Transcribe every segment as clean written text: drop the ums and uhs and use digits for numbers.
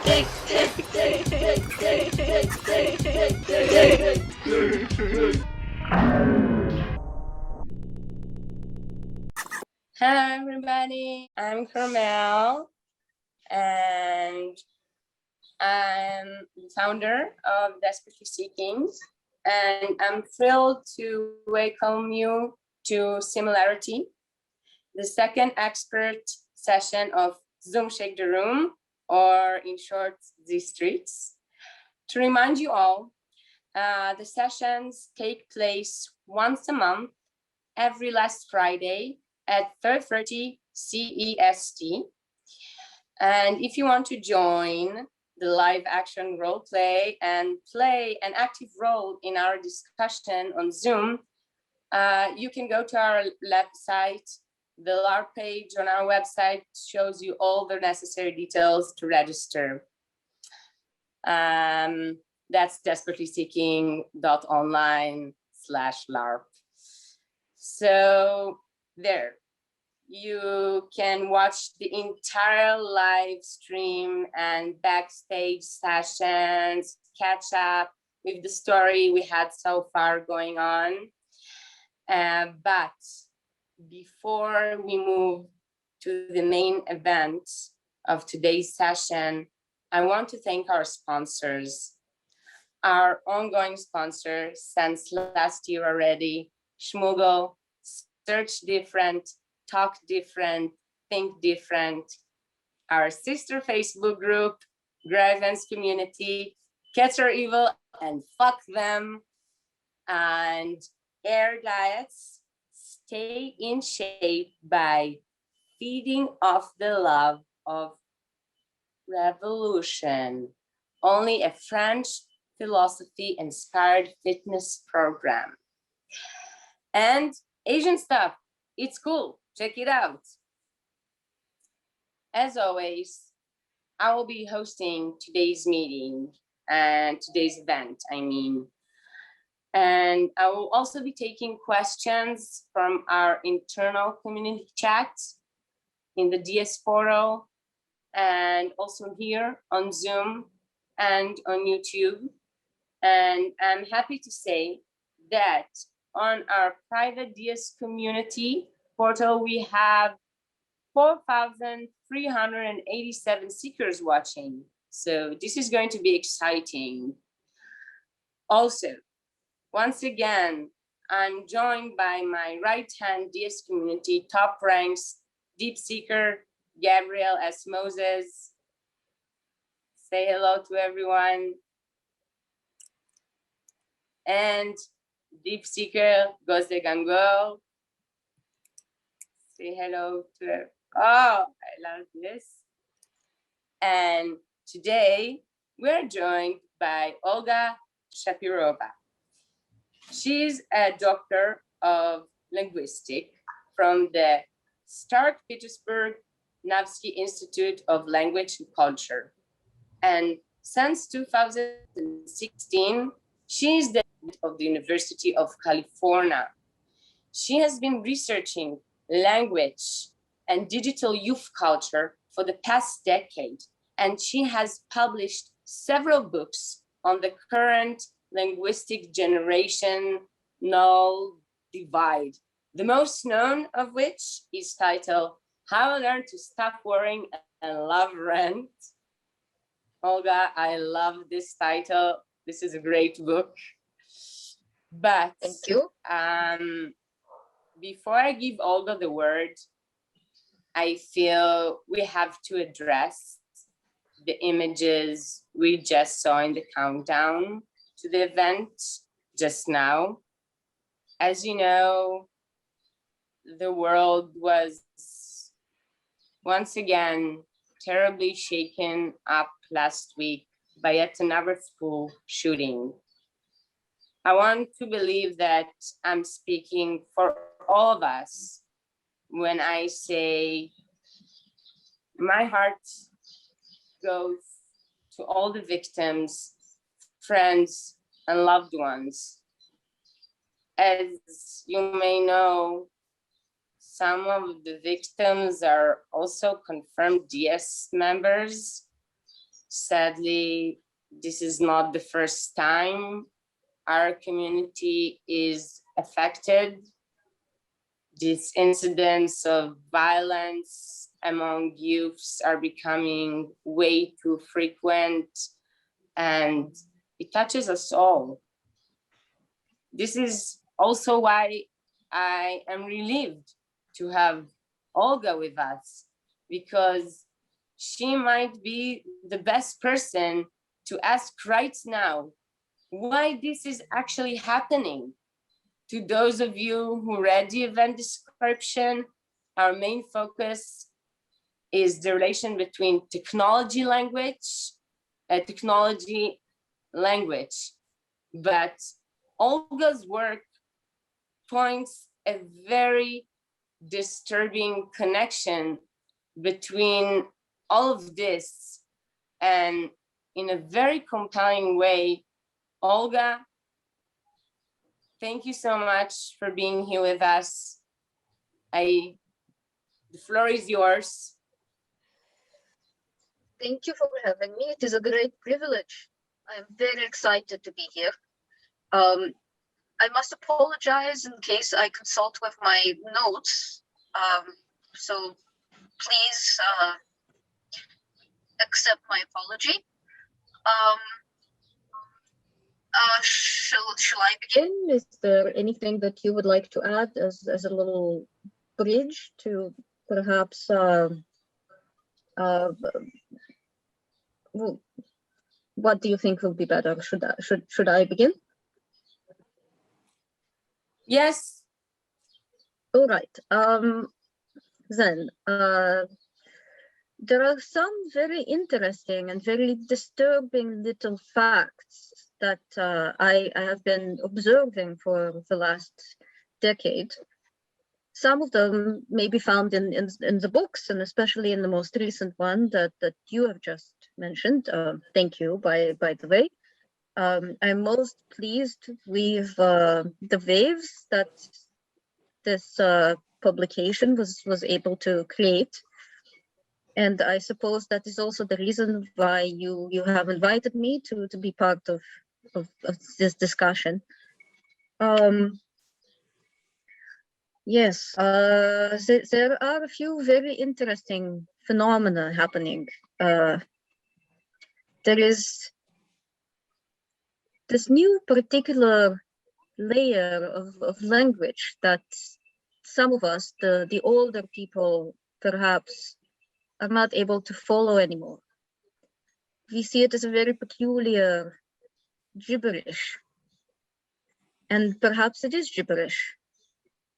Hello, everybody. I'm Carmel, and I'm the founder of Desperately Seeking, and I'm thrilled to welcome you to Similarity, the second expert session of Zoom Shake the Room, or in short, the streets. To remind you all, the sessions take place once a month, every last Friday at 3:30 CEST. And if you want to join the live action role play and play an active role in our discussion on Zoom, you can go to our website. The LARP page on our website shows you all the necessary details to register. That's desperatelyseeking.online/LARP. So there, you can watch the entire live stream and backstage sessions, catch up with the story we had so far going on. But before we move to the main event of today's session, I want to thank our sponsors, our ongoing sponsor since last year already, Schmoogle, Search Different, Talk Different, Think Different, our sister Facebook group, Grievance Community, Cats Are Evil and Fuck Them, and Air Diets, Stay in Shape by feeding off the love of revolution, only a French philosophy-inspired fitness program. And Asian stuff, it's cool, check it out. As always, I will be hosting today's meeting and today's event, and I will also be taking questions from our internal community chat in the DS portal, and also here on Zoom and on YouTube. And I'm happy to say that on our private DS community portal, we have 4,387 seekers watching. So this is going to be exciting. Also, once again, I'm joined by my right-hand DS community top ranks deep seeker, Gabriel S. Moses. Say hello to everyone. And deep seeker, Gosde Gango. Say hello to her. Oh, I love this. And today we're joined by Olga Shapirova. She's a doctor of linguistics from the Str Petersburg Nevsky Institute of Language and Culture. And since 2016, she is the head of the University of California. She has been researching language and digital youth culture for the past decade, and she has published several books on the current linguistic generational divide, the most known of which is titled How I Learned to Stop Worrying and Love Rent. Olga, I love this title. This is a great book. But thank you. Before I give Olga the word, I feel we have to address the images we just saw in the countdown to the event just now. As you know, the world was once again terribly shaken up last week by yet another school shooting. I want to believe that I'm speaking for all of us when I say my heart goes to all the victims, friends, and loved ones. As you may know, some of the victims are also confirmed DS members. sadly, this is not the first time our community is affected. These incidents of violence among youths are becoming way too frequent, and it touches us all. This is also why I am relieved to have Olga with us, because she might be the best person to ask right now why this is actually happening. To those of you who read the event description, our main focus is the relation between technology language. But Olga's work points a very disturbing connection between all of this, and in a very compelling way. Olga, thank you so much for being here with us. The floor is yours. Thank you for having me. It is a great privilege. I'm very excited to be here. I must apologize in case I consult with my notes. So please accept my apology. Shall I begin? Is there anything that you would like to add as a little bridge to perhaps what do you think will be better? Should I begin? Yes. All right. Then there are some very interesting and very disturbing little facts that I have been observing for the last decade. Some of them may be found in the books, and especially in the most recent one that you have just mentioned. Thank you, by the way. I'm most pleased with the waves that this publication was able to create. And I suppose that is also the reason why you have invited me to be part of this discussion. Yes, there are a few very interesting phenomena happening. There is this new particular layer of language that some of us, the older people, perhaps are not able to follow anymore. We see it as a very peculiar gibberish. And perhaps it is gibberish,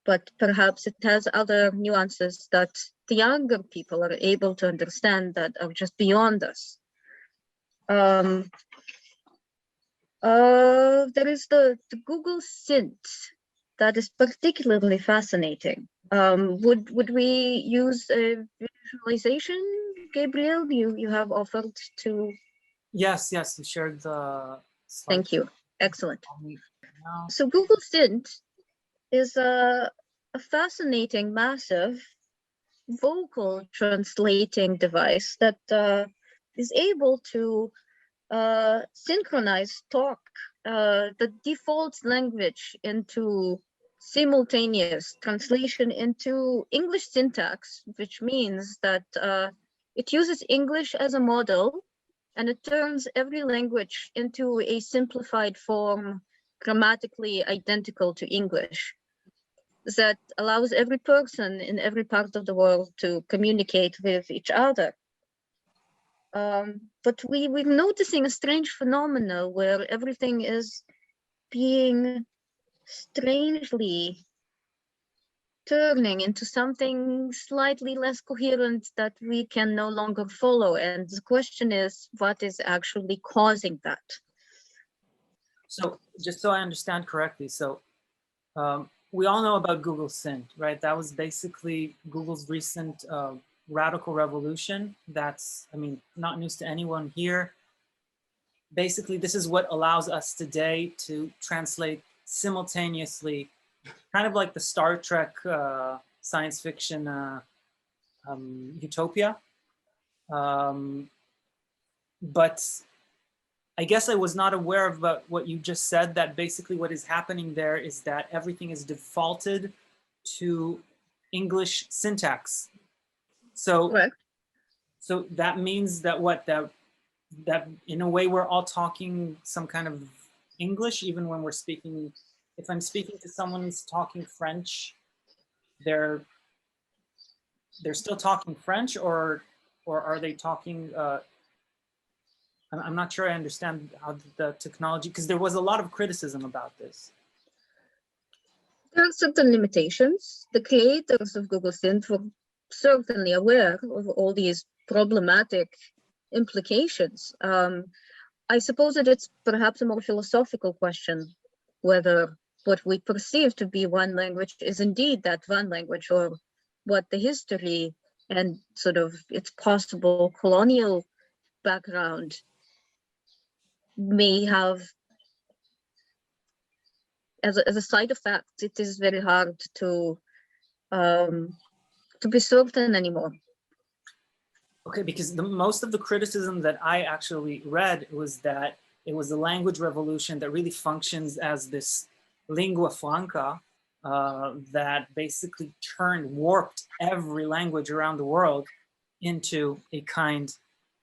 but perhaps it has other nuances that the younger people are able to understand that are just beyond us. There is the Google SynT that is particularly fascinating. Would we use a visualization, Gabriel? You have offered to. Yes, you shared the slide. Thank you. Excellent. So Google SynT is a fascinating, massive vocal translating device that is able to synchronize talk, the default language, into simultaneous translation into English syntax, which means that it uses English as a model, and it turns every language into a simplified form grammatically identical to English that allows every person in every part of the world to communicate with each other. But we're noticing a strange phenomena where everything is being strangely turning into something slightly less coherent that we can no longer follow. And the question is, what is actually causing that? So just so I understand correctly, so we all know about Google SynT, right? That was basically Google's recent radical revolution. That's, I mean, not news to anyone here. Basically, this is what allows us today to translate simultaneously, kind of like the Star Trek science fiction utopia. but I guess I was not aware of what you just said, that basically what is happening there is that everything is defaulted to English syntax. So, Correct. so that means that that in a way we're all talking some kind of English, even when we're speaking. If I'm speaking to someone who's talking French, they're still talking French, or are they talking? I'm not sure I understand how the technology, because there was a lot of criticism about this. There are certain limitations. The creators of Google Synth were certainly aware of all these problematic implications. I suppose that it's perhaps a more philosophical question, whether what we perceive to be one language is indeed that one language, or what the history and sort of its possible colonial background may have. As a side effect, it is very hard to be certain anymore. Okay, because most of the criticism that I actually read was that it was the language revolution that really functions as this lingua franca that basically warped every language around the world into a kind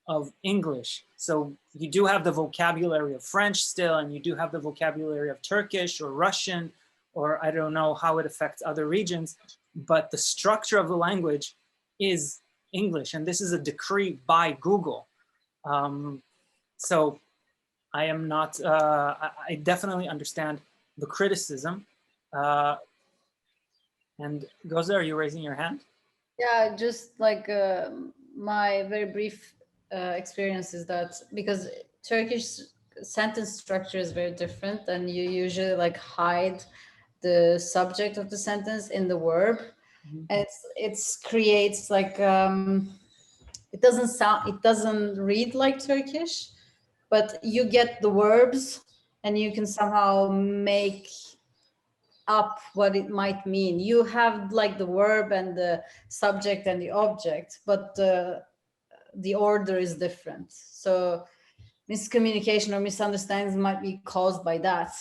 of English. So you do have the vocabulary of French still, and you do have the vocabulary of Turkish or Russian, or I don't know how it affects other regions, but the structure of the language is English, and this is a decree by Google. So I am not, I definitely understand the criticism. And Goza, are you raising your hand? Yeah, just like my very brief experience is that because Turkish sentence structure is very different, and you usually like hide the subject of the sentence in the verb. Mm-hmm. And it creates like it doesn't read like Turkish, but you get the verbs and you can somehow make up what it might mean. You have like the verb and the subject and the object, but the order is different. So miscommunication or misunderstandings might be caused by that.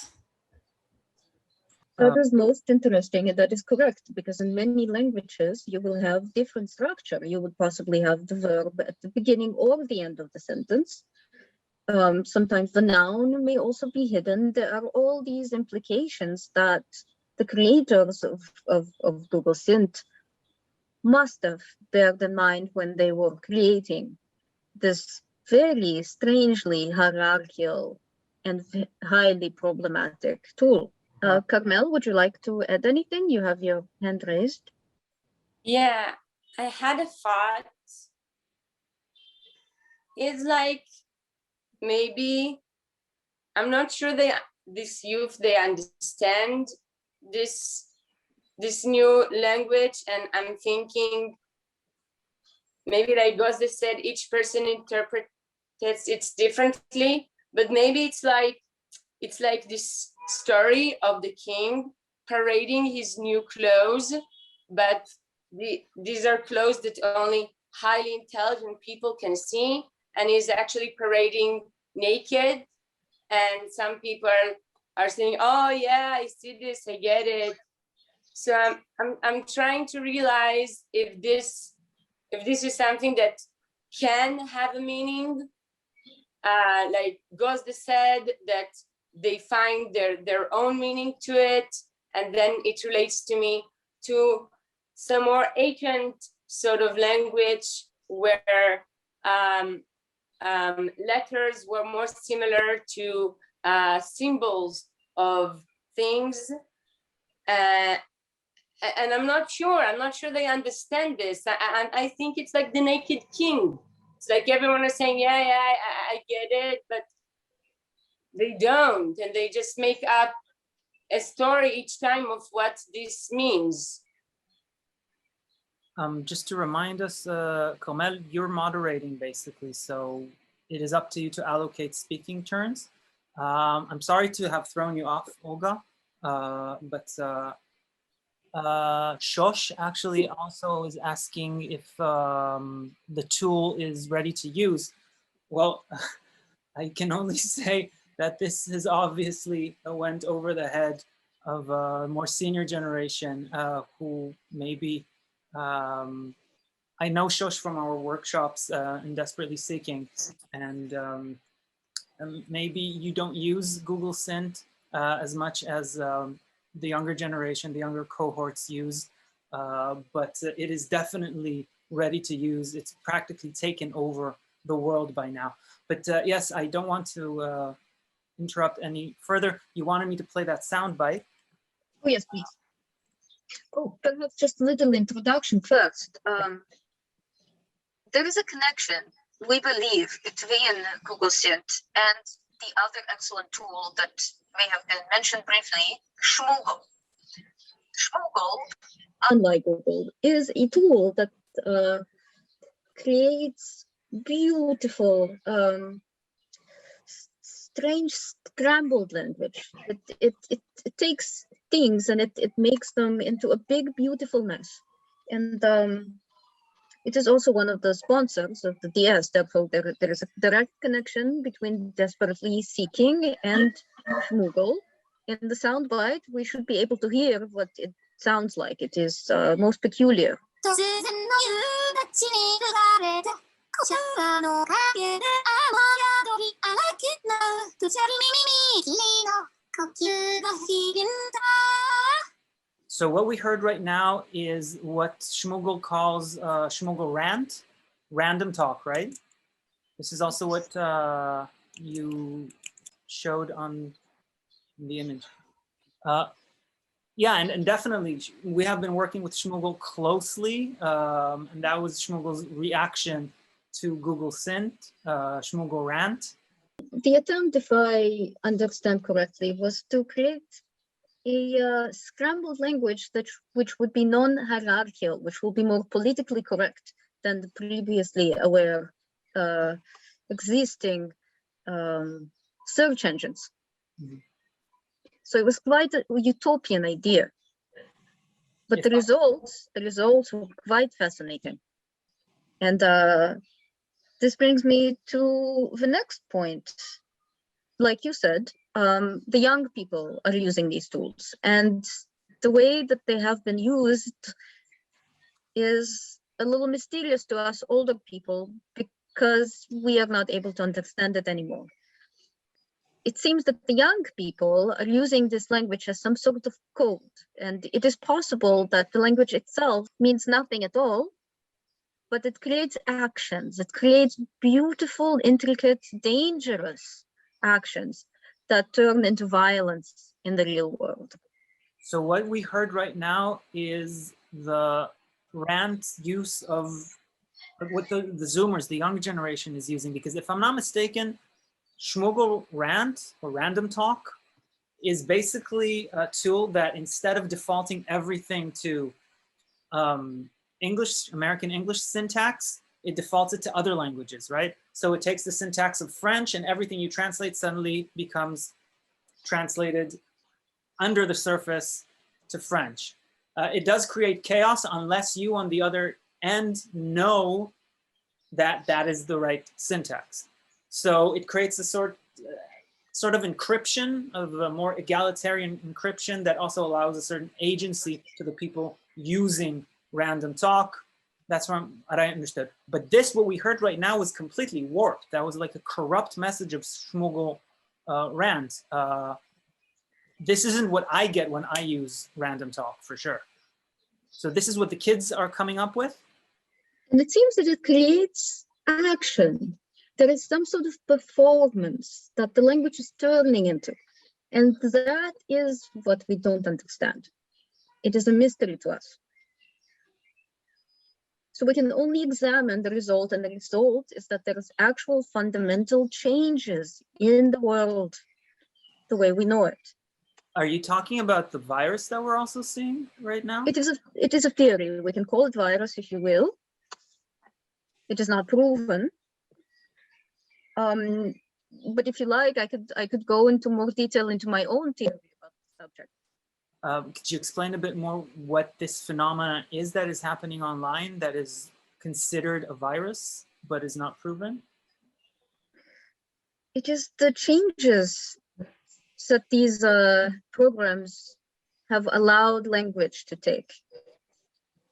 That is most interesting, and that is correct, because in many languages you will have different structure. You would possibly have the verb at the beginning or the end of the sentence. Sometimes the noun may also be hidden. There are all these implications that the creators of Google Synth must have bared in mind when they were creating this very strangely hierarchical and highly problematic tool. Carmel, would you like to add anything? You have your hand raised. Yeah, I had a thought. It's like maybe, I'm not sure this youth, they understand this new language, and I'm thinking maybe like Gosda said, each person interprets it differently, but maybe it's like this story of the king parading his new clothes, but these are clothes that only highly intelligent people can see, and he's actually parading naked, and some people are saying, oh yeah, I see this, I get it. So I'm trying to realize if this is something that can have a meaning, like Gosda said, that they find their own meaning to it, and then it relates to me to some more ancient sort of language where letters were more similar to symbols of things, and I'm not sure they understand this. I think it's like the naked king. It's like everyone is saying, yeah, I get it, but they don't, and they just make up a story each time of what this means. Just to remind us, Carmel, you're moderating basically, so it is up to you to allocate speaking turns. I'm sorry to have thrown you off, Olga, but Shosh actually also is asking if the tool is ready to use. Well, I can only say that this has obviously went over the head of a more senior generation who maybe, I know Shosh from our workshops in Desperately Seeking, and maybe you don't use Google SynT as much as the younger generation, the younger cohorts use, but it is definitely ready to use. It's practically taken over the world by now. But yes, I don't want to interrupt any further. You wanted me to play that sound bite. Oh, yes, please. Oh, perhaps just a little introduction first. There is a connection, we believe, between Google SynT and the other excellent tool that may have been mentioned briefly, Schmoogle. Schmoogle, unlike Google, is a tool that creates beautiful, strange scrambled language. It takes things and it makes them into a big, beautiful mess. And it is also one of the sponsors of the DS. Therefore, there is a direct connection between Desperately Seeking and Schmoogle. In the soundbite, we should be able to hear what it sounds like. It is most peculiar. So what we heard right now is what Schmoogle calls Schmoogle rant, random talk, right? This is also what you showed on the image. Yeah, and definitely we have been working with Schmoogle closely, and that was Schmoogle's reaction to Google SynT, Schmoogle rant. The attempt, if I understand correctly, was to create a scrambled language which would be non-hierarchical, which will be more politically correct than the previously aware existing search engines. Mm-hmm. So it was quite a utopian idea, but the results were quite fascinating. And this brings me to the next point. Like you said, the young people are using these tools, and the way that they have been used is a little mysterious to us older people because we are not able to understand it anymore. It seems that the young people are using this language as some sort of code, and it is possible that the language itself means nothing at all, but it creates actions. It creates beautiful, intricate, dangerous actions that turn into violence in the real world. So what we heard right now is the rant use of what the Zoomers, the younger generation, is using, because if I'm not mistaken, Schmoogle rant or random talk is basically a tool that instead of defaulting everything to American English syntax, it defaults it to other languages, right? So it takes the syntax of French and everything you translate suddenly becomes translated under the surface to French. It does create chaos unless you on the other end know that that is the right syntax. So it creates a sort of encryption, of a more egalitarian encryption that also allows a certain agency to the people using random talk. That's what I understood. But this, what we heard right now, was completely warped. That was like a corrupt message of Schmoogle rant. This isn't what I get when I use random talk, for sure. So this is what the kids are coming up with? And it seems that it creates action. There is some sort of performance that the language is turning into. And that is what we don't understand. It is a mystery to us. So we can only examine the result, and the result is that there is actual fundamental changes in the world, the way we know it. Are you talking about the virus that we're also seeing right now? It is a theory. We can call it virus if you will. It is not proven. But if you like, I could go into more detail into my own theory about the subject. Could you explain a bit more what this phenomena is that is happening online that is considered a virus but is not proven? It is the changes that these programs have allowed language to take.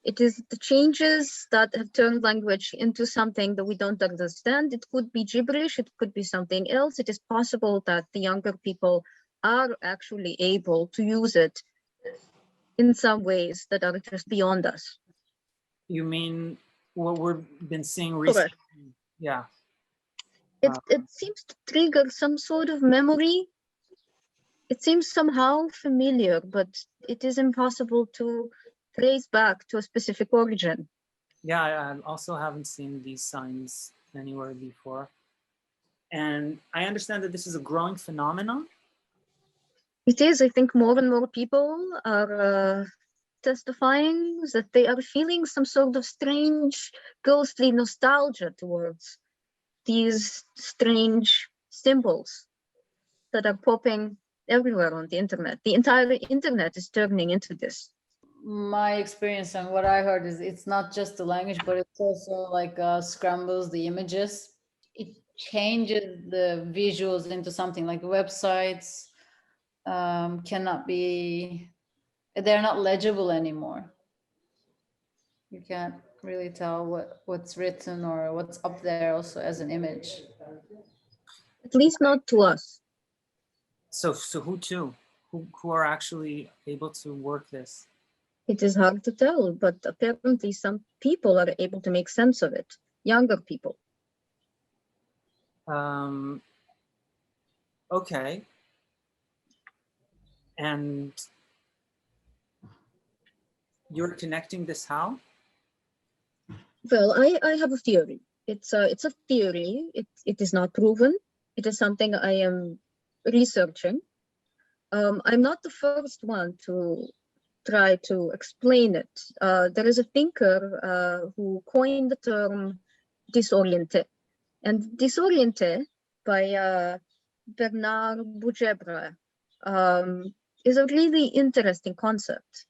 It is the changes that have turned language into something that we don't understand. It could be gibberish, it could be something else. It is possible that the younger people are actually able to use it in some ways that are just beyond us. You mean what we've been seeing recently? Correct. Yeah. It seems to trigger some sort of memory. It seems somehow familiar, but it is impossible to trace back to a specific origin. Yeah, I also haven't seen these signs anywhere before. And I understand that this is a growing phenomenon. It is, I think more and more people are testifying that they are feeling some sort of strange, ghostly nostalgia towards these strange symbols that are popping everywhere on the internet. The entire internet is turning into this. My experience and what I heard is it's not just the language, but it's also like scrambles the images. It changes the visuals into something like websites cannot be, they're not legible anymore. You can't really tell what's written or what's up there also as an image. At least not to us. So who to? Who are actually able to work this? It is hard to tell, but apparently some people are able to make sense of it. Younger people. Okay. And you're connecting this how? Well, I have a theory. It's a theory. It is not proven. It is something I am researching. I'm not the first one to try to explain it. There is a thinker who coined the term disorienté. And disorienté by Bernard Bougebra is a really interesting concept.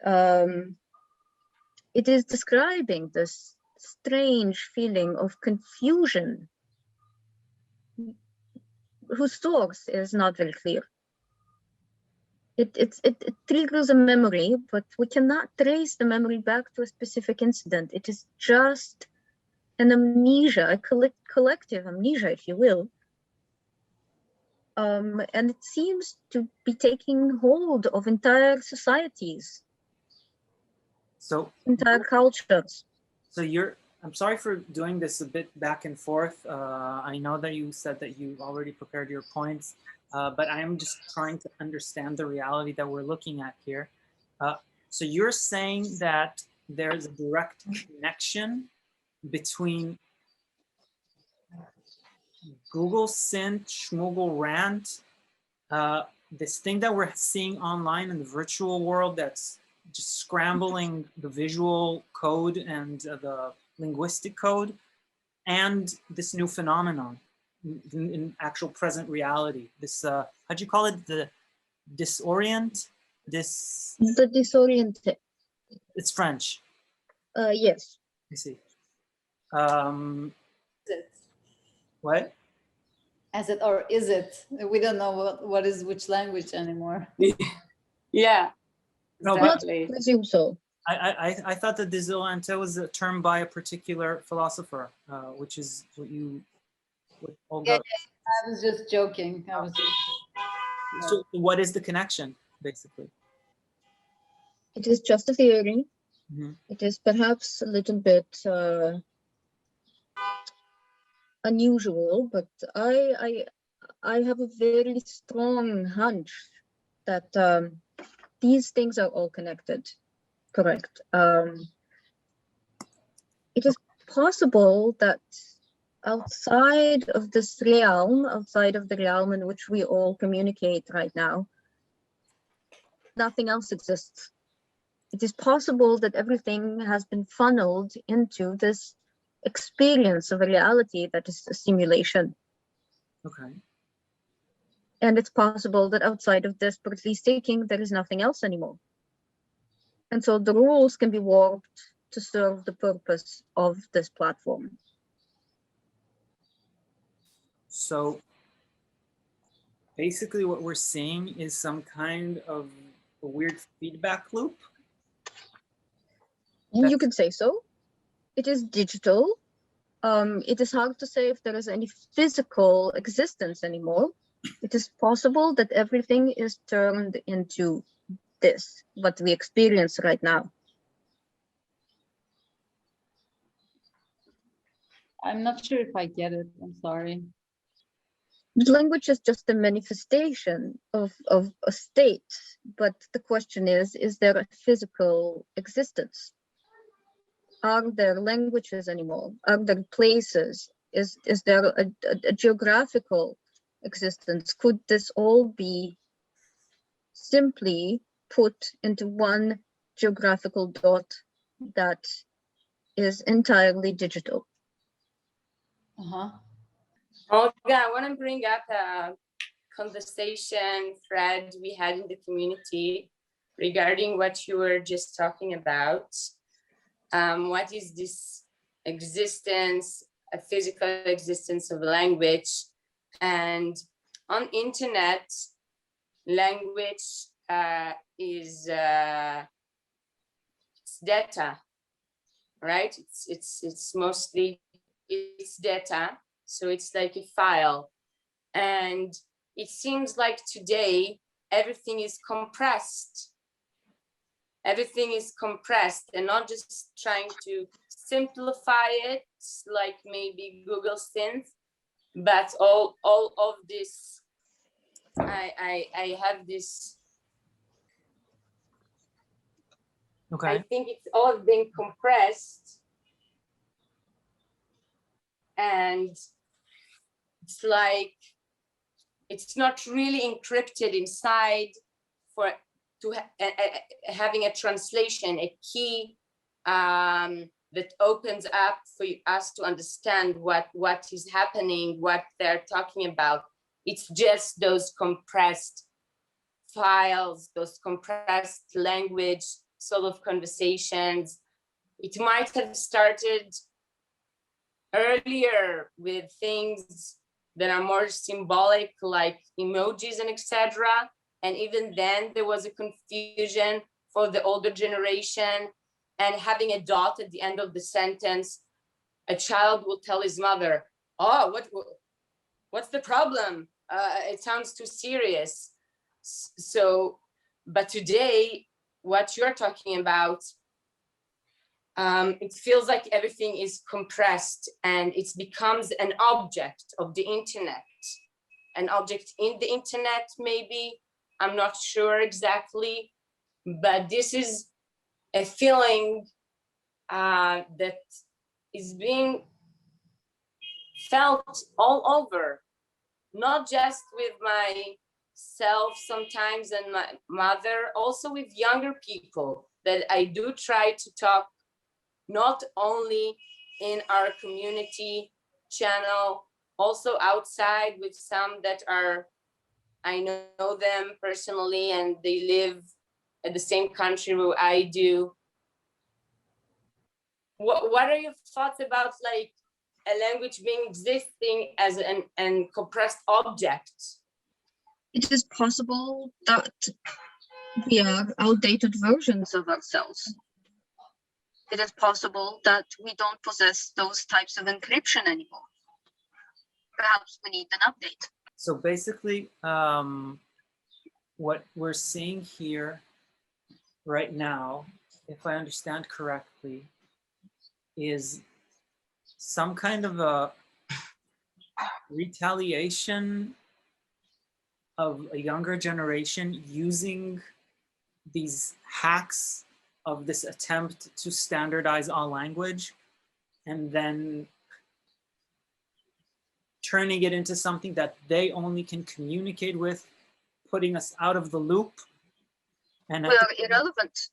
It is describing this strange feeling of confusion whose source is not very clear. It triggers a memory, but we cannot trace the memory back to a specific incident. It is just an amnesia, a collective amnesia, if you will. And it seems to be taking hold of entire societies, entire cultures. So I'm sorry for doing this a bit back and forth. I know that you said that you already prepared your points, but I'm just trying to understand the reality that we're looking at here. So you're saying that there's a direct connection between Google SynT, Schmoogle Rant, this thing that we're seeing online in the virtual world that's just scrambling the visual code and the linguistic code, and this new phenomenon in actual present reality. This, how'd you call it? The disorient? The disorienté. It's French. Yes. I see. Is it? What? As it, or is it? We don't know what is which language anymore. Yeah, No, exactly. I presume so. I thought that disorienté was a term by a particular philosopher, which is what Olga. Yeah, I was just joking. So what is the connection, basically? It is just a theory. Mm-hmm. It is perhaps a little bit unusual, but I have a very strong hunch that these things are all connected. Correct. It is possible that outside of this realm, outside of the realm in which we all communicate right now, nothing else exists. It is possible that everything has been funneled into this experience of a reality that is a simulation. Okay. And it's possible that outside of this, strictly speaking, there is nothing else anymore. And so the rules can be warped to serve the purpose of this platform. So basically what we're seeing is some kind of a weird feedback loop. You could say so. It is digital. It is hard to say if there is any physical existence anymore. It is possible that everything is turned into this, what we experience right now. I'm not sure if I get it. I'm sorry. Language is just a manifestation of a state, but the question is there a physical existence? Are there languages anymore? Are there places? Is there a geographical existence? Could this all be simply put into one geographical dot that is entirely digital? Uh-huh. Olga, I want to bring up a conversation thread we had in the community regarding what you were just talking about. What is this existence, a physical existence of language? And on internet, language is it's data, right? It's mostly it's data, so it's like a file, and it seems like today everything is compressed. Everything is compressed, and not just trying to simplify it like maybe Google SynT, but all of this. I have this. Okay. I think it's all been compressed, and it's like it's not really encrypted inside for having a translation, a key that opens up for us to understand what is happening, what they're talking about. It's just those compressed files, those compressed language sort of conversations. It might have started earlier with things that are more symbolic, like emojis and etc. And even then there was a confusion for the older generation, and having a dot at the end of the sentence, a child will tell his mother, oh, what's the problem? It sounds too serious. So, but today, what you're talking about, it feels like everything is compressed and it becomes an object of the internet, an object in the internet, maybe. I'm not sure exactly, but this is a feeling that is being felt all over, not just with myself sometimes and my mother, also with younger people that I do try to talk, not only in our community channel, also outside with some that are, I know them personally and they live at the same country where I do. What are your thoughts about like a language being existing as an compressed object? It is possible that we are outdated versions of ourselves. It is possible that we don't possess those types of encryption anymore. Perhaps we need an update. So basically, what we're seeing here right now, if I understand correctly, is some kind of a retaliation of a younger generation using these hacks of this attempt to standardize all language and then turning it into something that they only can communicate with, putting us out of the loop. And we are irrelevant.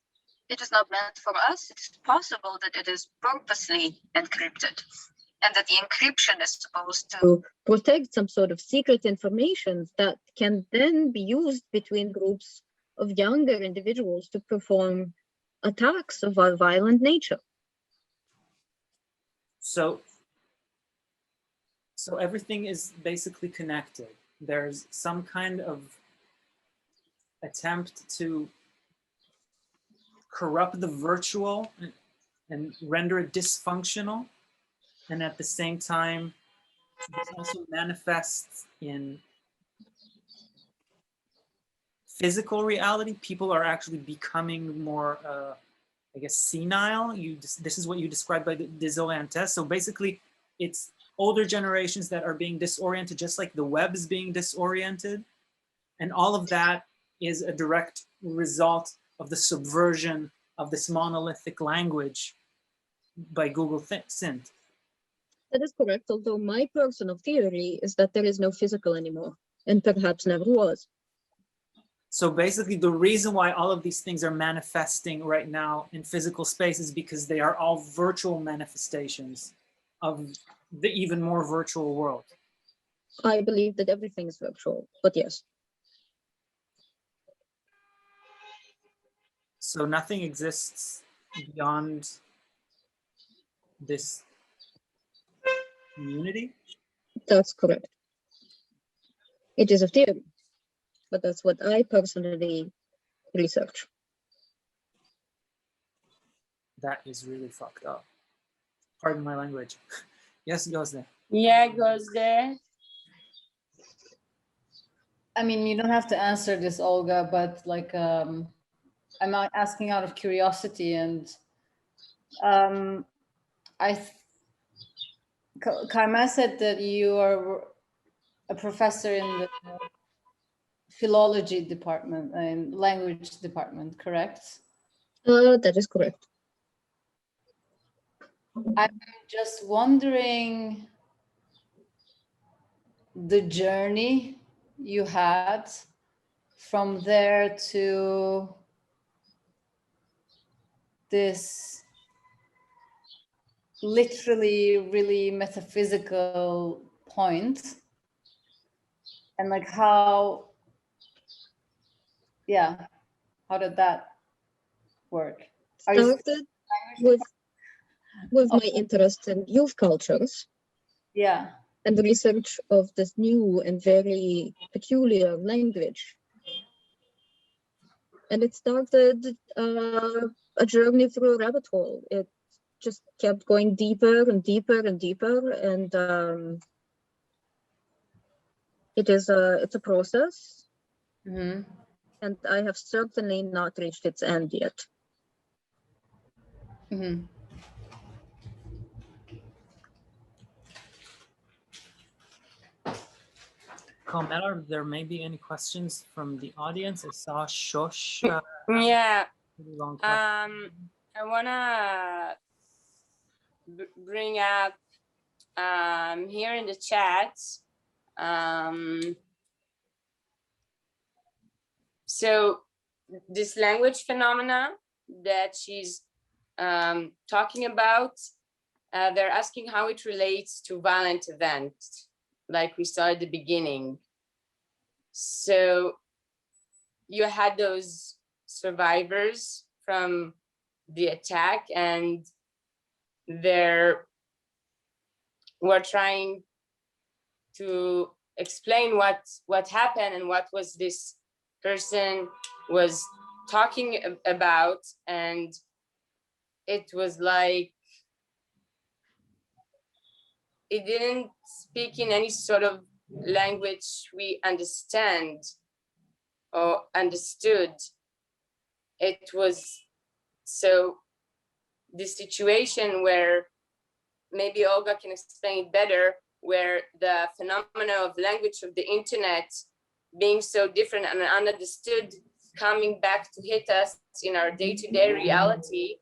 It is not meant for us. It is possible that it is purposely encrypted and that the encryption is supposed to protect some sort of secret information that can then be used between groups of younger individuals to perform attacks of a violent nature. So everything is basically connected. there's some kind of attempt to corrupt the virtual and render it dysfunctional. And at the same time, this also manifests in physical reality. People are actually becoming more, I guess, senile. This is what you described by the disorientation. So basically, it's older generations that are being disoriented, just like the web is being disoriented. And all of that is a direct result of the subversion of this monolithic language by Google SynT. That is correct, although my personal theory is that there is no physical anymore, and perhaps never was. So basically, the reason why all of these things are manifesting right now in physical space is because they are all virtual manifestations of the even more virtual world. I believe that everything is virtual, but yes. So nothing exists beyond this community? That's correct. It is a theory, but that's what I personally research. That is really fucked up. Pardon my language. Yes, goes there. Yeah, it goes there. I mean, you don't have to answer this, Olga, but like, I'm asking out of curiosity, and Karma said that you are a professor in the philology department and language department, correct? That is correct. I'm just wondering the journey you had from there to this literally really metaphysical point, and like how did that work? Started with my interest in youth cultures and the research of this new and very peculiar language. And it started a journey through a rabbit hole. It just kept going deeper and deeper and deeper, and it's a process. Mm-hmm. And I have certainly not reached its end yet. Mm-hmm. Carmela, are there maybe any questions from the audience? I saw Shosh. Yeah. Pretty long question. I wanna bring up here in the chat. So this language phenomena that she's talking about, they're asking how it relates to violent events, like we saw at the beginning. So you had those survivors from the attack, and we're trying to explain what happened and what was this person was talking about, and it was like it didn't speak in any sort of language we understand or understood. It was so the situation where maybe Olga can explain it better, where the phenomena of language of the internet being so different and ununderstood coming back to hit us in our day-to-day reality.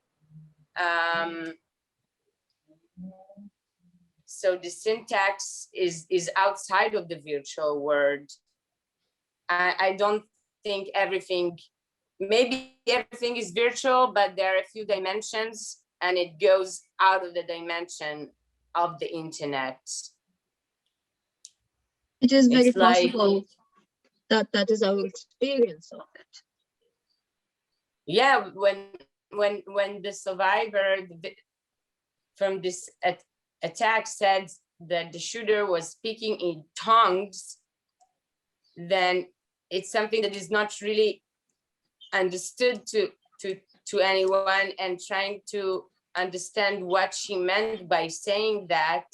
So the syntax is outside of the virtual world. I don't think everything, maybe everything is virtual, but there are a few dimensions and it goes out of the dimension of the internet. It is very possible that is our experience of it. Yeah, when the survivor from this attack said that the shooter was speaking in tongues, then it's something that is not really understood to anyone, and trying to understand what she meant by saying that.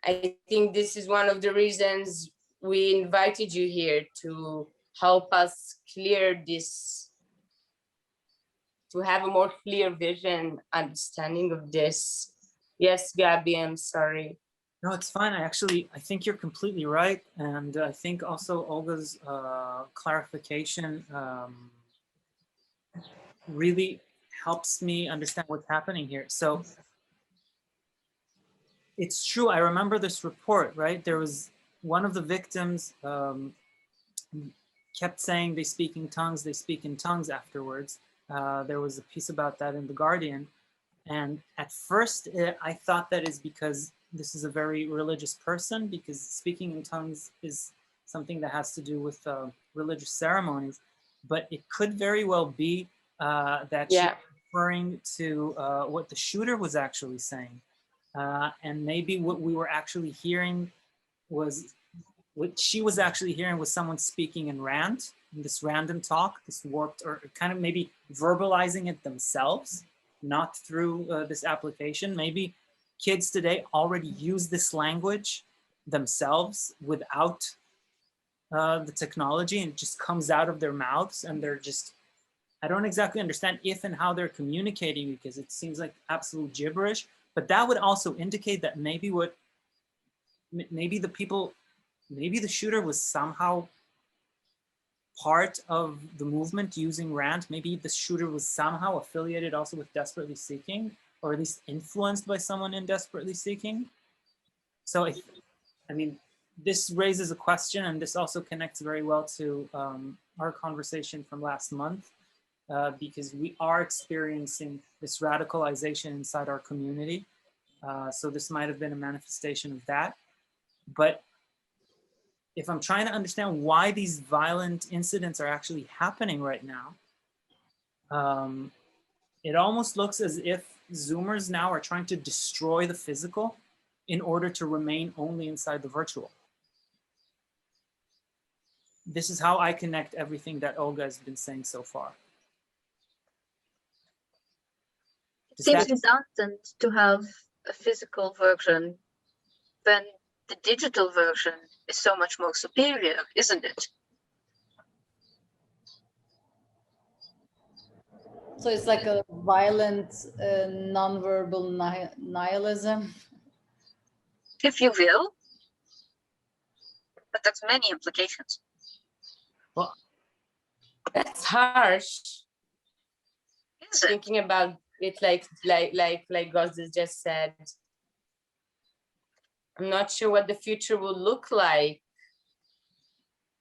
I think this is one of the reasons we invited you here, to help us clear this, to have a more clear vision, understanding of this. Yes, Gabby, I'm sorry. No, it's fine. I think you're completely right. And I think also Olga's clarification really helps me understand what's happening here. So it's true. I remember this report, right? There was one of the victims kept saying they speak in tongues afterwards. There was a piece about that in The Guardian. And at first I thought that is because this is a very religious person, because speaking in tongues is something that has to do with religious ceremonies. But it could very well be that she's referring to what the shooter was actually saying. And maybe what we were actually hearing was, what she was actually hearing was someone speaking in rant, in this random talk, this warped, or kind of maybe verbalizing it themselves, not through this application. Maybe kids today already use this language themselves without the technology, and it just comes out of their mouths, and they're just, I don't exactly understand if and how they're communicating, because it seems like absolute gibberish. But that would also indicate that maybe maybe the shooter was somehow part of the movement using rant. Maybe the shooter was somehow affiliated also with Desperately Seeking, or at least influenced by someone in Desperately Seeking. So I mean, this raises a question, and this also connects very well to our conversation from last month, because we are experiencing this radicalization inside our community. So this might have been a manifestation of that. But if I'm trying to understand why these violent incidents are actually happening right now, it almost looks as if Zoomers now are trying to destroy the physical in order to remain only inside the virtual. This is how I connect everything that Olga has been saying so far. It seems redundant to have a physical version when the digital version is so much more superior, isn't it? So it's like a violent, non-verbal nihilism. If you will. But that's many implications. Well, that's harsh. Is it? Thinking about it like Gosdes just said. I'm not sure what the future will look like.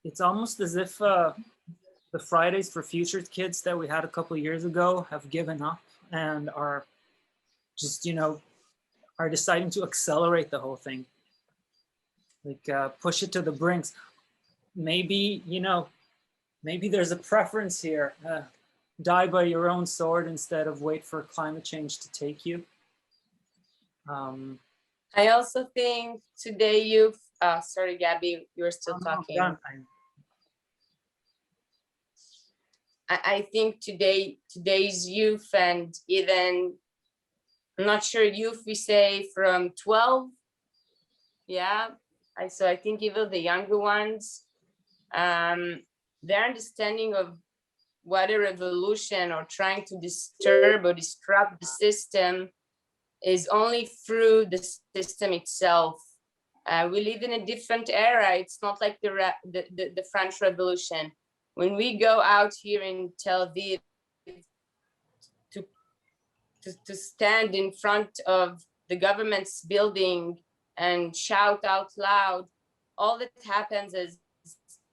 It's almost as if the Fridays for Future kids that we had a couple of years ago have given up and are just, are deciding to accelerate the whole thing. Like push it to the brinks. Maybe, maybe there's a preference here. Die by your own sword instead of wait for climate change to take you. I also think today youth, sorry, Gabby, you're still talking. I think today's youth, and even, I'm not sure, youth we say from 12. Yeah, so I think even the younger ones, their understanding of what a revolution or trying to disturb or disrupt the system is only through the system itself. We live in a different era. It's not like the French Revolution. When we go out here in Tel Aviv to stand in front of the government's building and shout out loud, all that happens is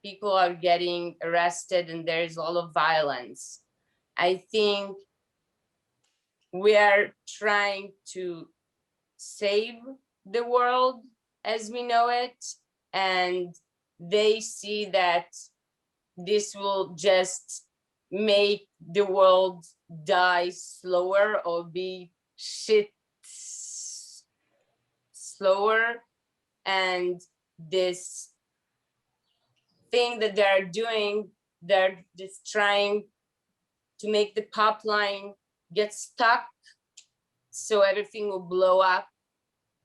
people are getting arrested and there's a lot of violence. I think we are trying to save the world as we know it, and they see that this will just make the world die slower or be shit slower, and this thing that they're doing, they're just trying to make the pipeline get stuck, so everything will blow up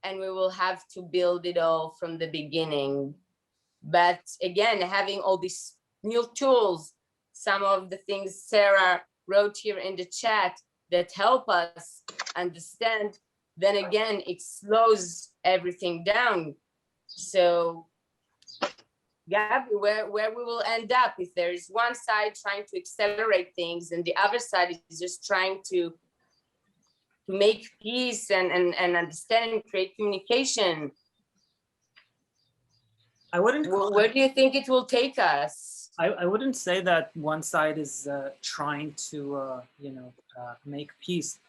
and we will have to build it all from the beginning. But again, having all these new tools, some of the things Sarah wrote here in the chat that help us understand, then again, it slows everything down. So Gabby, where we will end up if there is one side trying to accelerate things and the other side is just trying to make peace and understand and create communication. I wouldn't. Where do you think it will take us? I wouldn't say that one side is trying to, make peace.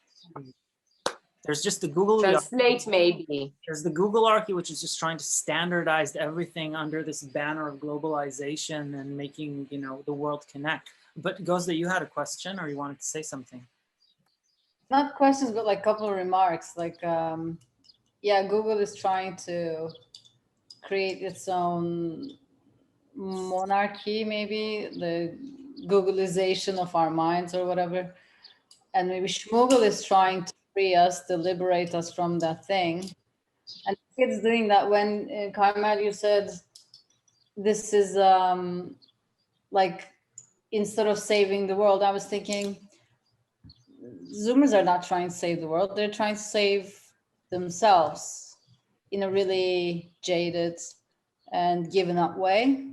There's just the Google. Translate maybe. There's the Googlearchy, which is just trying to standardize everything under this banner of globalization and making, the world connect. But Gozda, you had a question or you wanted to say something? Not questions, but like a couple of remarks. Like, yeah, Google is trying to create its own monarchy, maybe the Googleization of our minds or whatever. And maybe Schmoogle is trying to free us, to liberate us from that thing. And kids doing that. When Carmel, you said this is like, instead of saving the world, I was thinking Zoomers are not trying to save the world. They're trying to save themselves in a really jaded and given up way,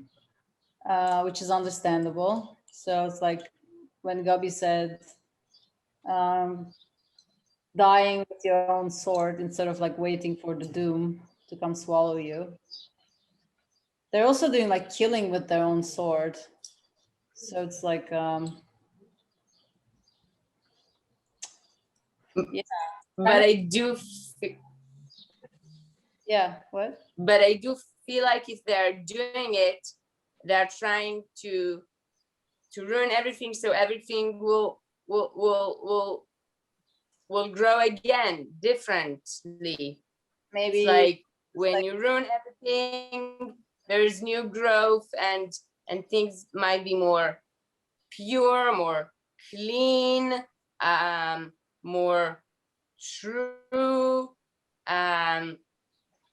which is understandable. So it's like when Gabi said, dying with your own sword instead of like waiting for the doom to come swallow you. They're also doing like killing with their own sword. So it's like, yeah. But I do. Yeah, what? But I do feel like if they're doing it, they're trying to ruin everything, so everything will grow again differently. Maybe it's like when you ruin everything, there is new growth and things might be more pure, more clean, more true.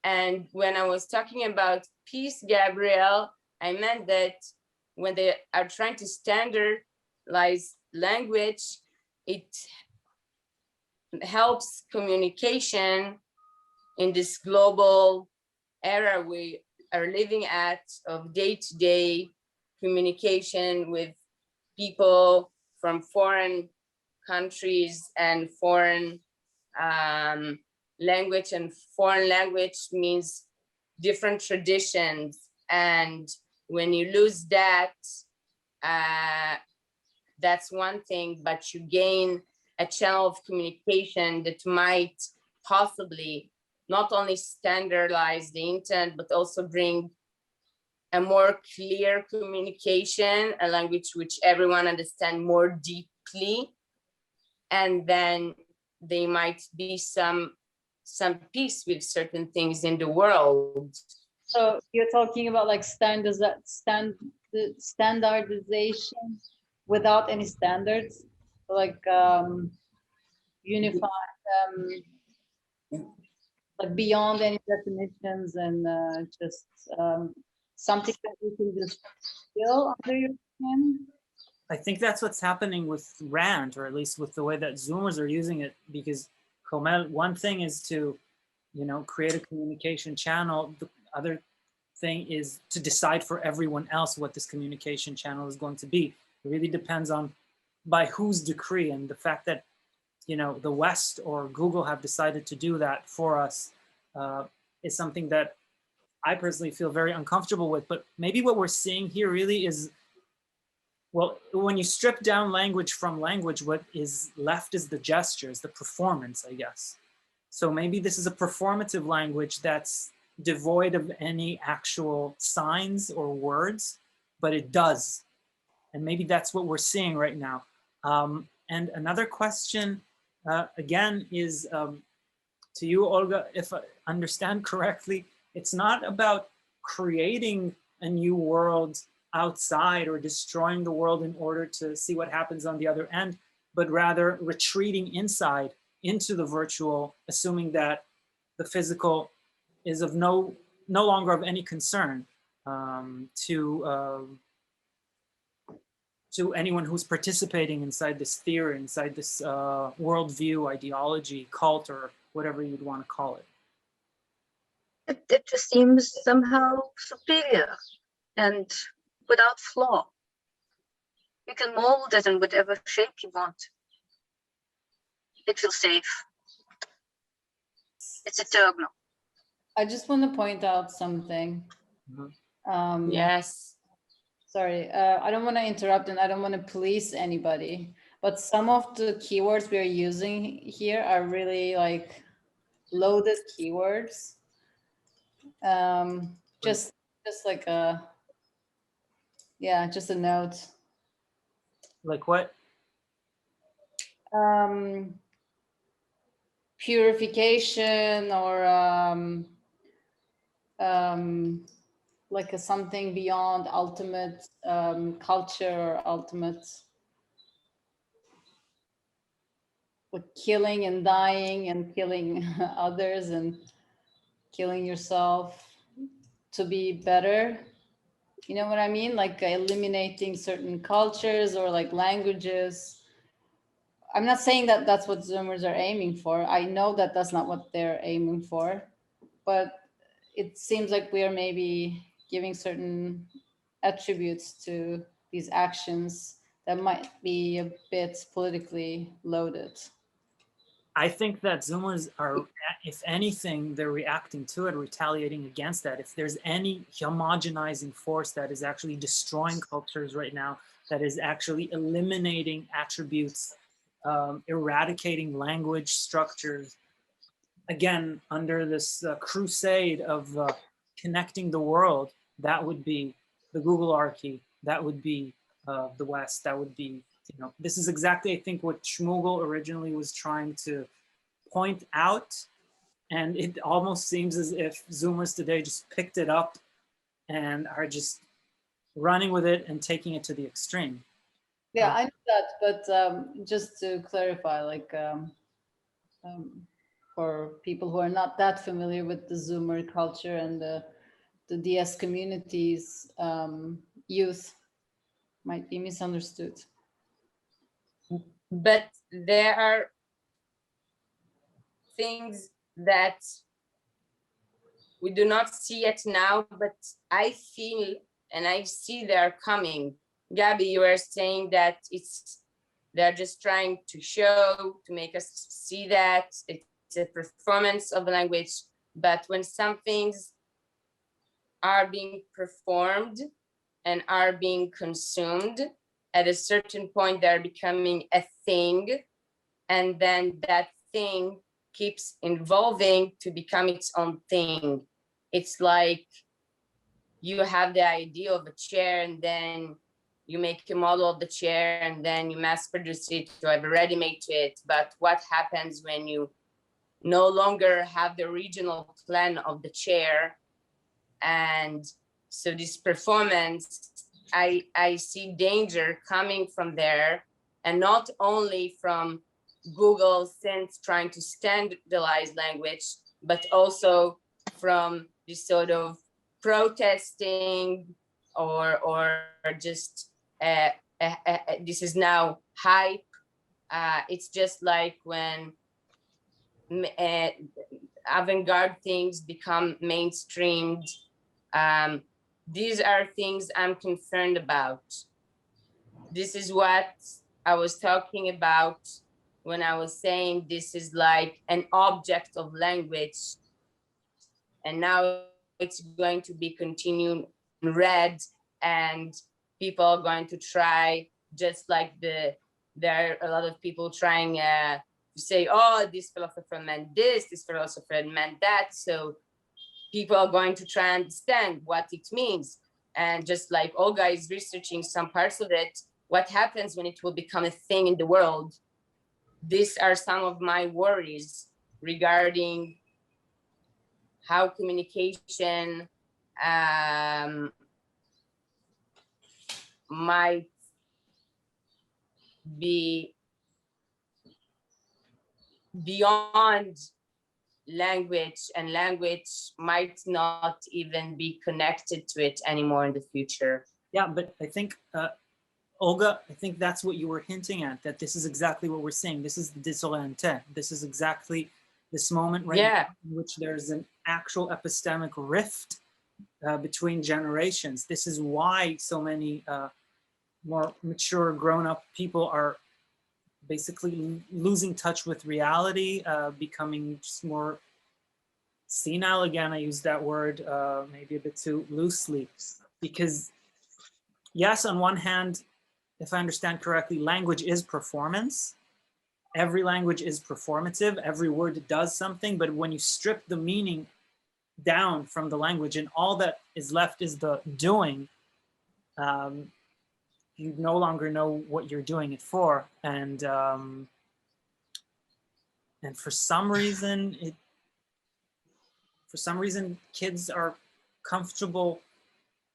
And when I was talking about peace, Gabrielle, I meant that when they are trying to standardize language, it helps communication in this global era we are living at of day-to-day communication with people from foreign countries and foreign language, and foreign language means different traditions. And when you lose that, that's one thing, but you gain a channel of communication that might possibly not only standardize the intent, but also bring a more clear communication, a language which everyone understands more deeply. And then there might be some peace with certain things in the world. So you're talking about like standardization without any standards, like unified, like beyond any definitions, and just something that you can just feel under your skin. I think that's what's happening with Rand, or at least with the way that Zoomers are using it, because Komel, one thing is to, create a communication channel. The other thing is to decide for everyone else what this communication channel is going to be. It really depends on by whose decree, and the fact that, the West or Google have decided to do that for us is something that I personally feel very uncomfortable with. But maybe what we're seeing here really is, well, when you strip down language from language, what is left is the gestures, the performance, I guess. So maybe this is a performative language that's devoid of any actual signs or words, but it does. And maybe that's what we're seeing right now. And another question, again, is to you, Olga, if I understand correctly, it's not about creating a new world outside or destroying the world in order to see what happens on the other end, but rather retreating inside into the virtual, assuming that the physical is of no longer of any concern to anyone who's participating inside this theory, inside this worldview, ideology, cult, or whatever you'd want to call it. It just seems somehow superior and without flaw. You can mold it in whatever shape you want. It feels safe. It's eternal. I just want to point out something. Yes. Sorry, I don't want to interrupt and I don't want to police anybody, but some of the keywords we are using here are really like loaded keywords. Just like just a note. Like what? Purification or like something beyond ultimate culture or ultimate, like killing and dying and killing others and killing yourself to be better. You know what I mean? Like eliminating certain cultures or like languages. I'm not saying that that's what Zoomers are aiming for. I know that that's not what they're aiming for, but it seems like we are maybe giving certain attributes to these actions that might be a bit politically loaded. I think that Zoomers are, if anything, they're reacting to it, retaliating against that. If there's any homogenizing force that is actually destroying cultures right now, that is actually eliminating attributes, eradicating language structures, again, under this crusade of connecting the world, that would be the Googlearchy, that would be the West, that would be, you know, this is exactly, I think, what Schmoogle originally was trying to point out. And it almost seems as if Zoomers today just picked it up and are just running with it and taking it to the extreme. Yeah, I know that, but just to clarify, like for people who are not that familiar with the Zoomer culture and the DS communities, youth might be misunderstood. But there are things that we do not see yet now, but I feel and I see they're coming. Gabby, you were saying that they're just trying to show, to make us see that it's a performance of the language. But when some things are being performed and are being consumed, at a certain point, they're becoming a thing. And then that thing keeps evolving to become its own thing. It's like you have the idea of a chair and then you make a model of the chair and then you mass produce it to have a ready-made to it. But what happens when you no longer have the original plan of the chair? And so this performance, I see danger coming from there, and not only from Google SynT trying to standardize language, but also from this sort of protesting or just this is now hype. It's just like when avant-garde things become mainstreamed. These are things I'm concerned about. This is what I was talking about when I was saying this is like an object of language, and now it's going to be continued read, and people are going to try, just like there are a lot of people trying to say, oh, this philosopher meant this philosopher meant that. So people are going to try and understand what it means. And just like Olga is researching some parts of it, what happens when it will become a thing in the world? These are some of my worries regarding how communication might be beyond language, and language might not even be connected to it anymore in the future. Yeah, but I think, Olga, I think that's what you were hinting at, that this is exactly what we're seeing. This is the disorienté. This is exactly this moment right now in which there's an actual epistemic rift between generations. This is why so many more mature, grown-up people are basically losing touch with reality, becoming just more senile again. I use that word maybe a bit too loosely, because yes, on one hand, if I understand correctly, language is performance. Every language is performative. Every word does something, but when you strip the meaning down from the language and all that is left is the doing, you no longer know what you're doing it for. And for some reason, kids are comfortable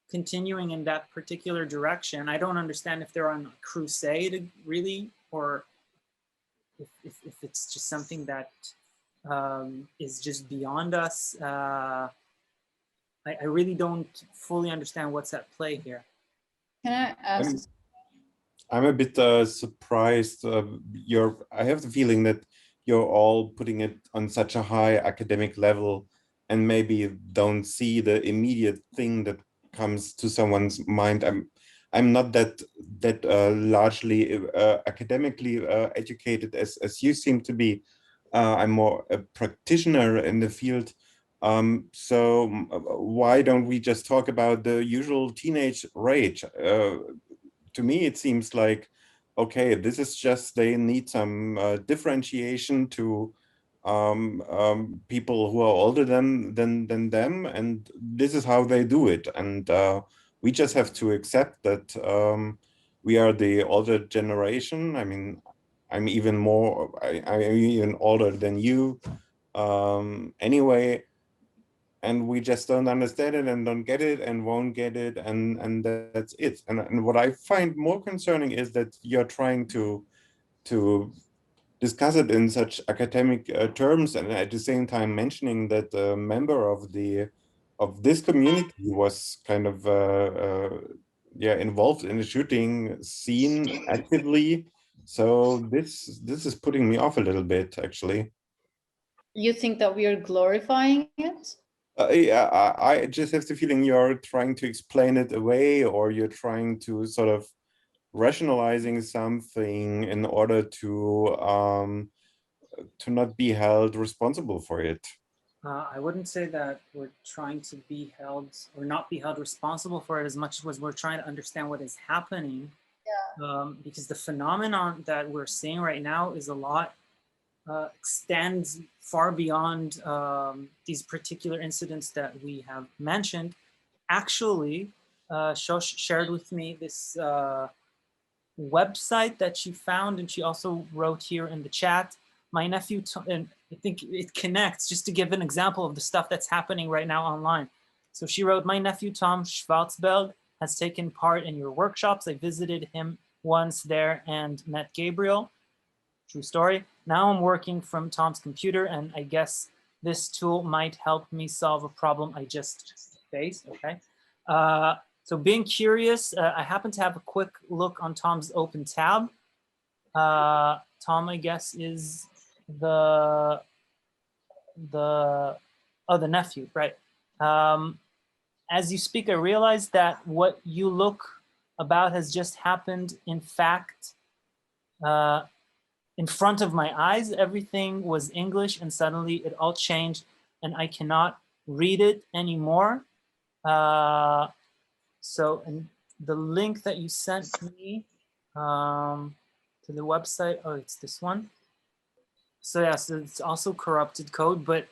continuing in that particular direction. I don't understand if they're on a crusade really, or if it's just something that is just beyond us. I really don't fully understand what's at play here. Can I ask? I'm a bit surprised. I have the feeling that you're all putting it on such a high academic level and maybe don't see the immediate thing that comes to someone's mind. I'm not that largely academically educated as you seem to be. I'm more a practitioner in the field. So why don't we just talk about the usual teenage rage? To me, it seems like, okay, this is just, they need some differentiation to people who are older than them, and this is how they do it. And we just have to accept that we are the older generation. I mean, I'm even older than you anyway. And we just don't understand it and don't get it and won't get it, and that's it. And what I find more concerning is that you're trying to discuss it in such academic terms, and at the same time mentioning that a member of this community was kind of involved in the shooting scene actively. So this is putting me off a little bit, actually. You think that we are glorifying it? Yeah, I just have the feeling you're trying to explain it away, or you're trying to sort of rationalizing something in order to not be held responsible for it. I wouldn't say that we're trying to be held or not be held responsible for it as much as we're trying to understand what is happening. Yeah. Because the phenomenon that we're seeing right now is a lot extends far beyond these particular incidents that we have mentioned. Actually, Shosh shared with me this website that she found, and she also wrote here in the chat. My nephew, and I think it connects, just to give an example of the stuff that's happening right now online. So she wrote, my nephew Tom Schwarzberg has taken part in your workshops. I visited him once there and met Gabriel. True story. Now I'm working from Tom's computer, and I guess this tool might help me solve a problem I just faced. Okay. So being curious, I happen to have a quick look on Tom's open tab. Tom, I guess, is the nephew, right? As you speak, I realized that what you look about has just happened. In fact, in front of my eyes, everything was English, and suddenly it all changed, and I cannot read it anymore. So, and the link that you sent me to the website, oh, it's this one. So yeah, so it's also corrupted code, but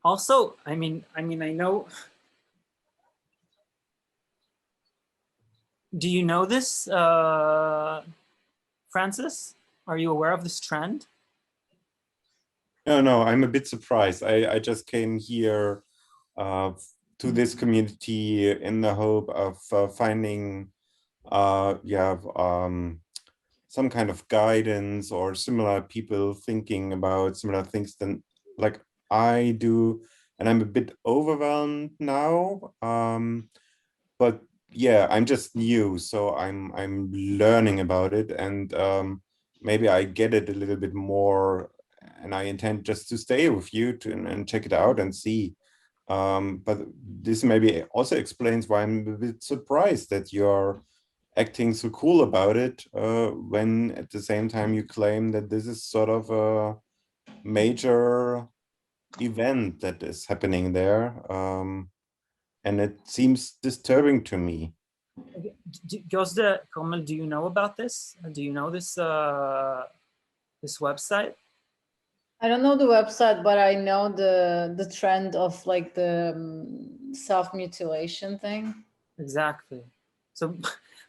also, I mean, I know. Do you know this, Francis? Are you aware of this trend? No, I'm a bit surprised. I just came here to this community in the hope of finding yeah, some kind of guidance or similar people thinking about similar things than like I do, and I'm a bit overwhelmed now. But yeah, I'm just new, so I'm learning about it, and maybe I get it a little bit more, and I intend just to stay with you to and check it out and see. But this maybe also explains why I'm a bit surprised that you're acting so cool about it, when at the same time you claim that this is sort of a major event that is happening there. And it seems disturbing to me. Gözde, Komal, do you know about this? Do you know this this website? I don't know the website, but I know the trend of like the self-mutilation thing. Exactly. So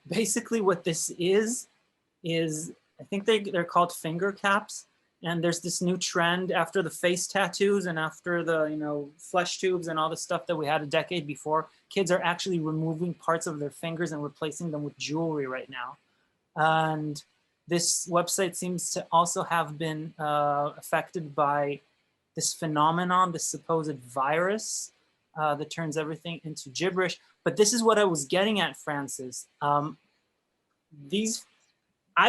basically what this is I think they're called finger caps. And there's this new trend after the face tattoos and after the, you know, flesh tubes and all the stuff that we had a decade before. Kids are actually removing parts of their fingers and replacing them with jewelry right now. And this website seems to also have been affected by this phenomenon, this supposed virus that turns everything into gibberish. But this is what I was getting at, Francis. I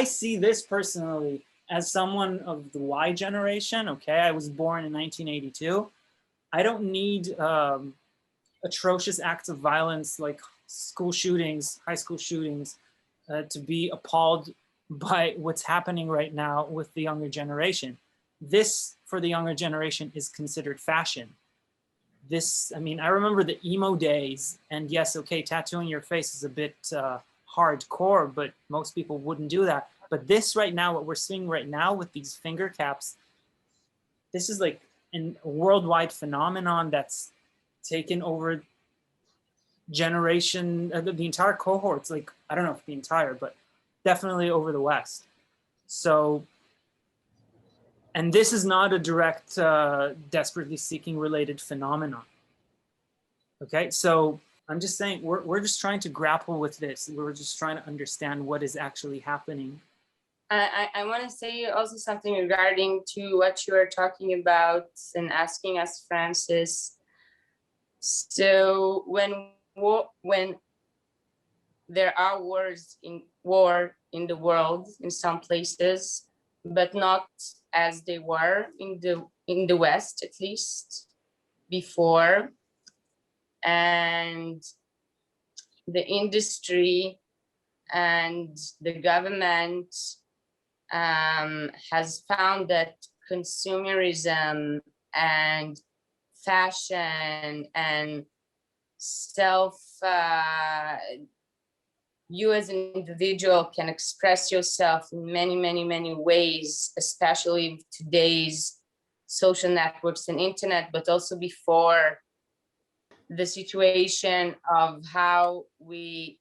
see this personally as someone of the Y generation. Okay, I was born in 1982. I don't need atrocious acts of violence like school shootings, high school shootings, to be appalled by what's happening right now with the younger generation. This, for the younger generation, is considered fashion. This, I mean, I remember the emo days, and yes, okay, tattooing your face is a bit hardcore, but most people wouldn't do that. But this right now, what we're seeing right now with these finger caps, this is like a worldwide phenomenon that's taken over generation, the entire cohorts, like, I don't know if the entire, but definitely over the West. So, and this is not a direct desperately seeking related phenomenon. Okay, so I'm just saying, we're just trying to grapple with this. We're just trying to understand what is actually happening. I want to say also something regarding to what you are talking about and asking us, Francis. So when there are wars in the world in some places, but not as they were in the West, at least before, and the industry and the government has found that consumerism and fashion and you as an individual can express yourself in many ways, especially with today's social networks and internet, but also before, the situation of how we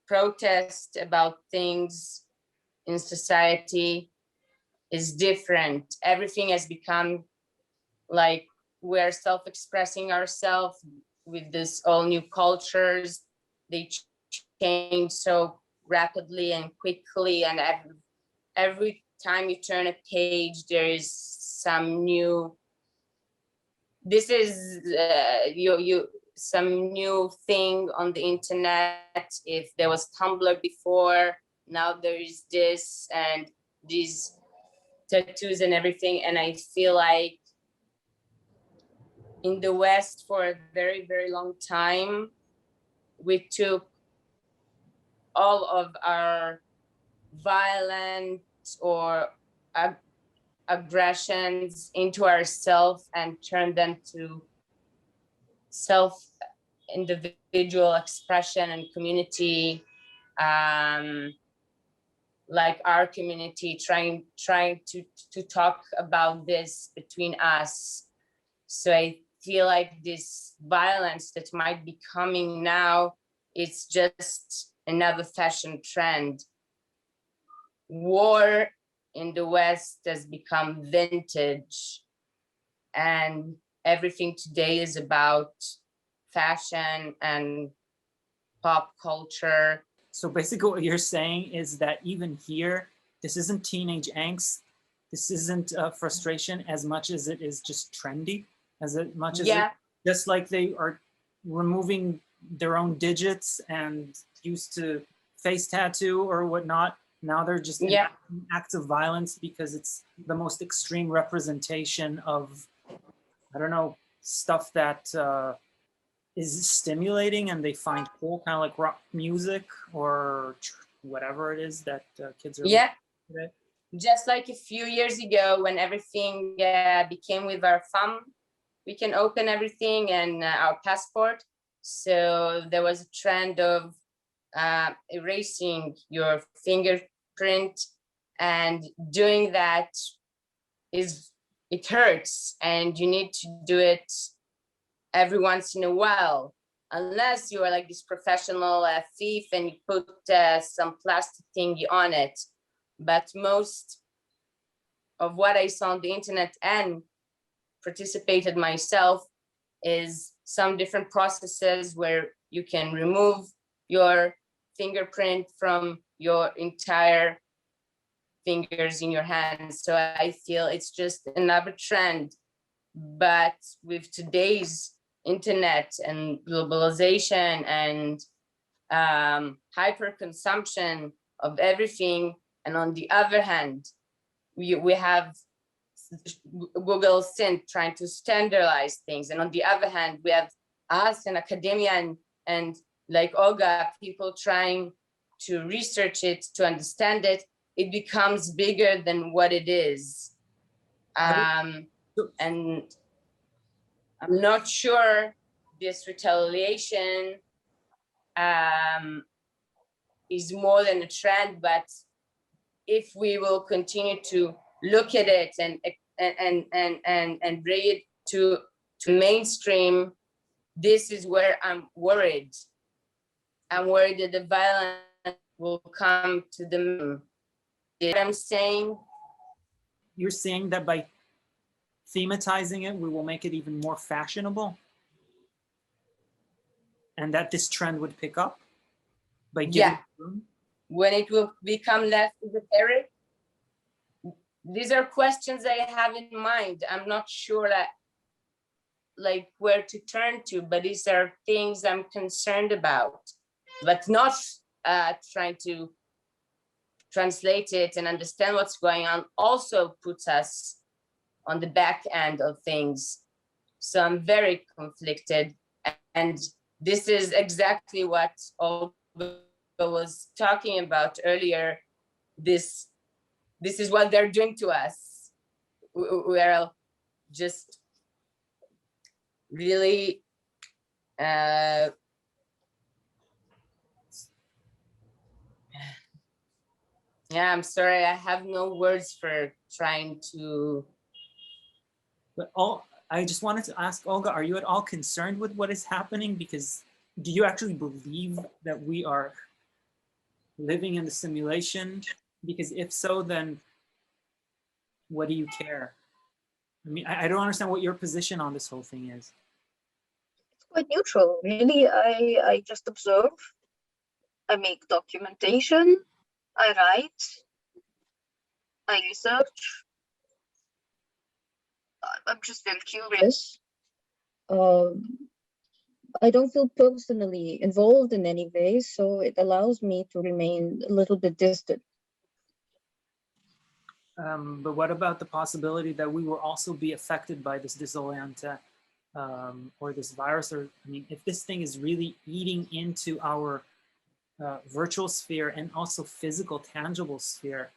protest about things in society is different. Everything has become like we're self-expressing ourselves with this all new cultures. They change so rapidly and quickly, and every time you turn a page, there is some new. This is some new thing on the internet. If there was Tumblr before, now there is this and these tattoos and everything. And I feel like in the West for a very long time, we took all of our violent or aggressions into ourselves and turned them to self-individual expression and community, like our community, trying to talk about this between us. So I feel like this violence that might be coming now, it's just another fashion trend. War in the West has become vintage, and everything today is about fashion and pop culture. So basically what you're saying is that even here, this isn't teenage angst. This isn't frustration as much as it is just trendy, as much as Yeah. just like they are removing their own digits and used to face tattoo or whatnot. Now they're just enacting acts of violence because it's the most extreme representation of, I don't know, stuff that is stimulating and they find cool, kind of like rock music or whatever it is that kids are Yeah. today. Just like a few years ago when everything became with our thumb, we can open everything and our passport. So there was a trend of erasing your fingerprint, and doing that it hurts, and you need to do it every once in a while, unless you are like this professional thief and you put some plastic thingy on it. But most of what I saw on the internet and participated myself is some different processes where you can remove your fingerprint from your entire fingers in your hands. So I feel it's just another trend. But with today's internet and globalization and hyper consumption of everything, and on the other hand, we have Google SynT trying to standardize things, and on the other hand, we have us in academia and like Olga, people trying to research it, to understand it. It becomes bigger than what it is. And I'm not sure this retaliation is more than a trend, but if we will continue to look at it and bring it to mainstream, this is where I'm worried. I'm worried that the violence will come to the moon. You know what I'm saying? You're saying that by thematizing it, we will make it even more fashionable? And that this trend would pick up by giving room? When it will become less esoteric? These are questions I have in mind. I'm not sure that, like, where to turn to, but these are things I'm concerned about, but not trying to translate it and understand what's going on also puts us on the back end of things. So I'm very conflicted, and this is exactly what Olga was talking about earlier. This is what they're doing to us. We're just really yeah, I'm sorry, I have no words for trying to. But I just wanted to ask Olga, are you at all concerned with what is happening? Because do you actually believe that we are living in the simulation? Because if so, then what do you care? I mean, I don't understand what your position on this whole thing is. It's quite neutral, really. I just observe. I make documentation. I write. I research. I'm just very curious. I don't feel personally involved in any way, so it allows me to remain a little bit distant. But what about the possibility that we will also be affected by this disoriente or this virus? Or, I mean, if this thing is really eating into our virtual sphere and also physical, tangible sphere,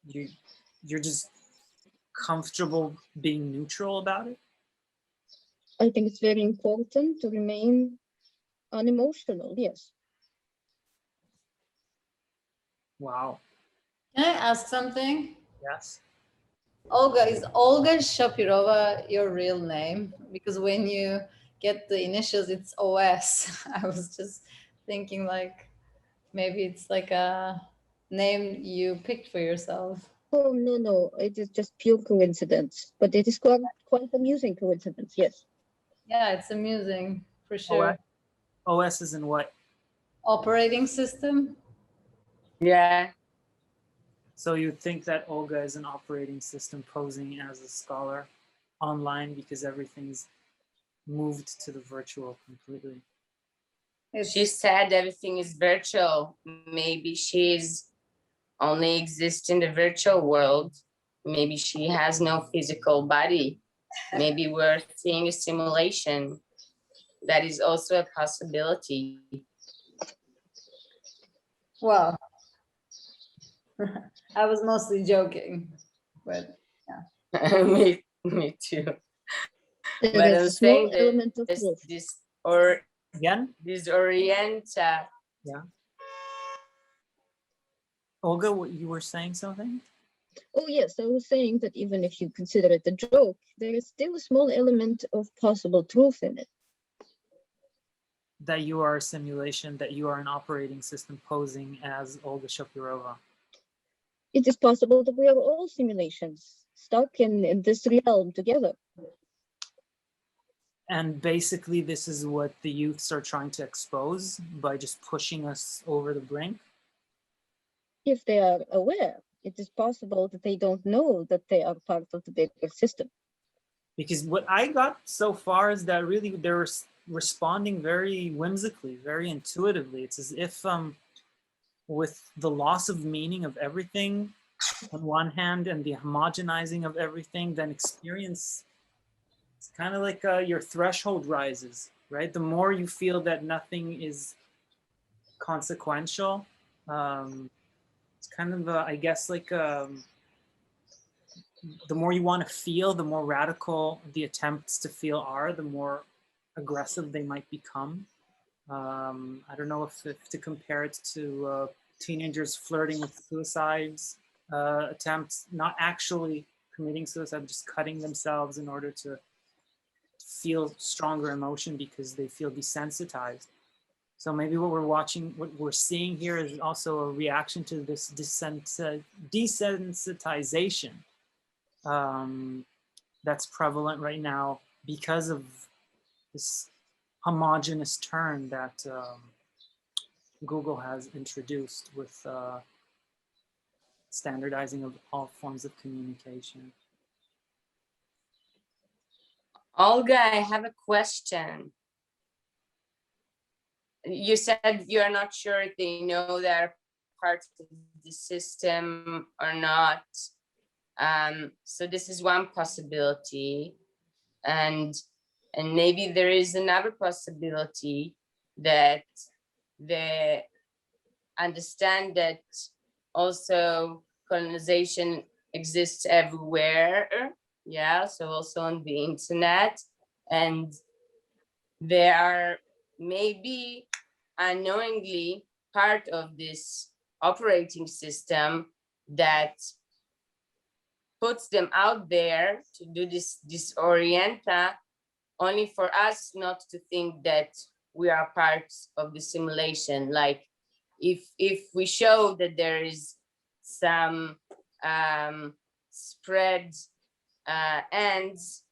you're just comfortable being neutral about it? I think it's very important to remain unemotional, yes. Wow. Can I ask something? Yes. Olga, is Olga Shapirova your real name? Because when you get the initials, it's OS. I was just thinking like, maybe it's like a name you picked for yourself. Oh, no, it is just pure coincidence, but it is quite amusing coincidence, yes. Yeah, it's amusing for sure. OS is in what? Operating system? Yeah. So you think that Olga is an operating system posing as a scholar online because everything's moved to the virtual completely? She said everything is virtual. Maybe she's only exists in the virtual world. Maybe she has no physical body. Maybe we're seeing a simulation. That is also a possibility. Well, I was mostly joking, but me too. There But is I'm a small saying element of this, truth. Again? this orienta. Yeah. Olga, you were saying something? Oh yes, I was saying that even if you consider it a joke, there is still a small element of possible truth in it. That you are a simulation, that you are an operating system posing as Olga Shapirova. It is possible that we are all simulations, stuck in this realm together. And basically this is what the youths are trying to expose by just pushing us over the brink. If they are aware, it is possible that they don't know that they are part of the bigger system. Because what I got so far is that really they're responding very whimsically, very intuitively. It's as if with the loss of meaning of everything on one hand and the homogenizing of everything, then experience, it's kind of like your threshold rises, right? The more you feel that nothing is consequential, it's kind of, I guess, like the more you want to feel, the more radical the attempts to feel are, the more aggressive they might become. I don't know if to compare it to teenagers flirting with suicides attempts, not actually committing suicide, just cutting themselves in order to feel stronger emotion because they feel desensitized. So maybe what we're seeing here is also a reaction to this desensitization that's prevalent right now because of this homogeneous turn that Google has introduced with standardizing of all forms of communication. Olga, I have a question. You said you're not sure if they know they're part of the system or not. So this is one possibility. And maybe there is another possibility that they understand that also colonization exists everywhere. Yeah, so also on the internet. And they are maybe unknowingly part of this operating system that puts them out there to do this disorienta, only for us not to think that we are part of the simulation. Like if we show that there is some spread ends,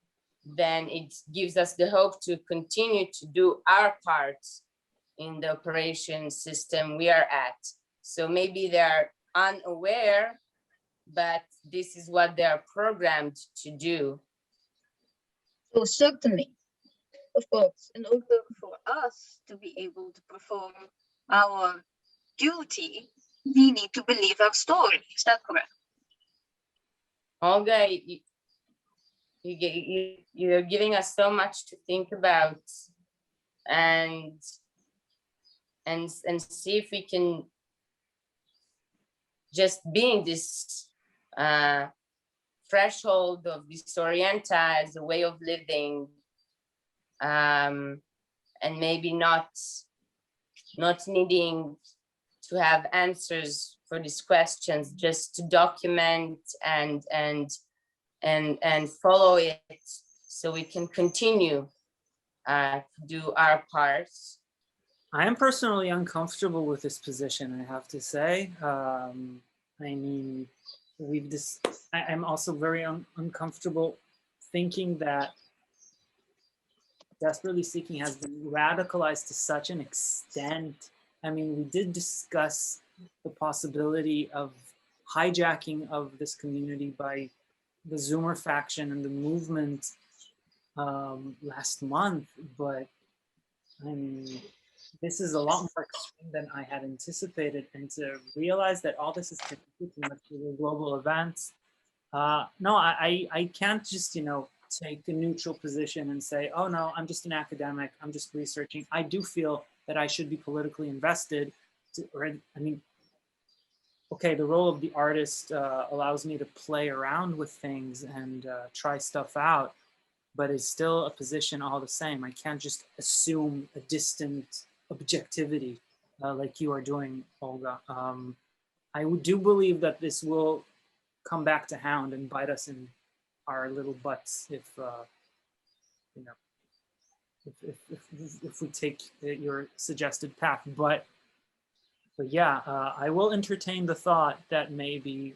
then it gives us the hope to continue to do our part in the operation system we are at. So maybe they are unaware, but this is what they are programmed to do. So certainly, of course, in order for us to be able to perform our duty, we need to believe our story. Is that correct? Olga, you're giving us so much to think about, and see if we can just be in this threshold of disorienta as a way of living, and maybe not needing to have answers for these questions, just to document and follow it so we can continue to do our parts. I am personally uncomfortable with this position, I have to say. I mean, I'm also very uncomfortable thinking that Desperately Seeking has been radicalized to such an extent I mean, we did discuss the possibility of hijacking of this community by the Zoomer faction and the movement last month, but I mean, this is a lot more extreme than I had anticipated, and to realize that all this is connected to much bigger global events. No, I can't just, you know, take a neutral position and say, oh no, I'm just an academic, I'm just researching. I do feel that I should be politically invested, I mean, okay, the role of the artist allows me to play around with things and try stuff out, but it's still a position all the same. I can't just assume a distant objectivity like you are doing, Olga. I do believe that this will come back to hound and bite us in our little butts if, you know, if we take your suggested path. But yeah, I will entertain the thought that maybe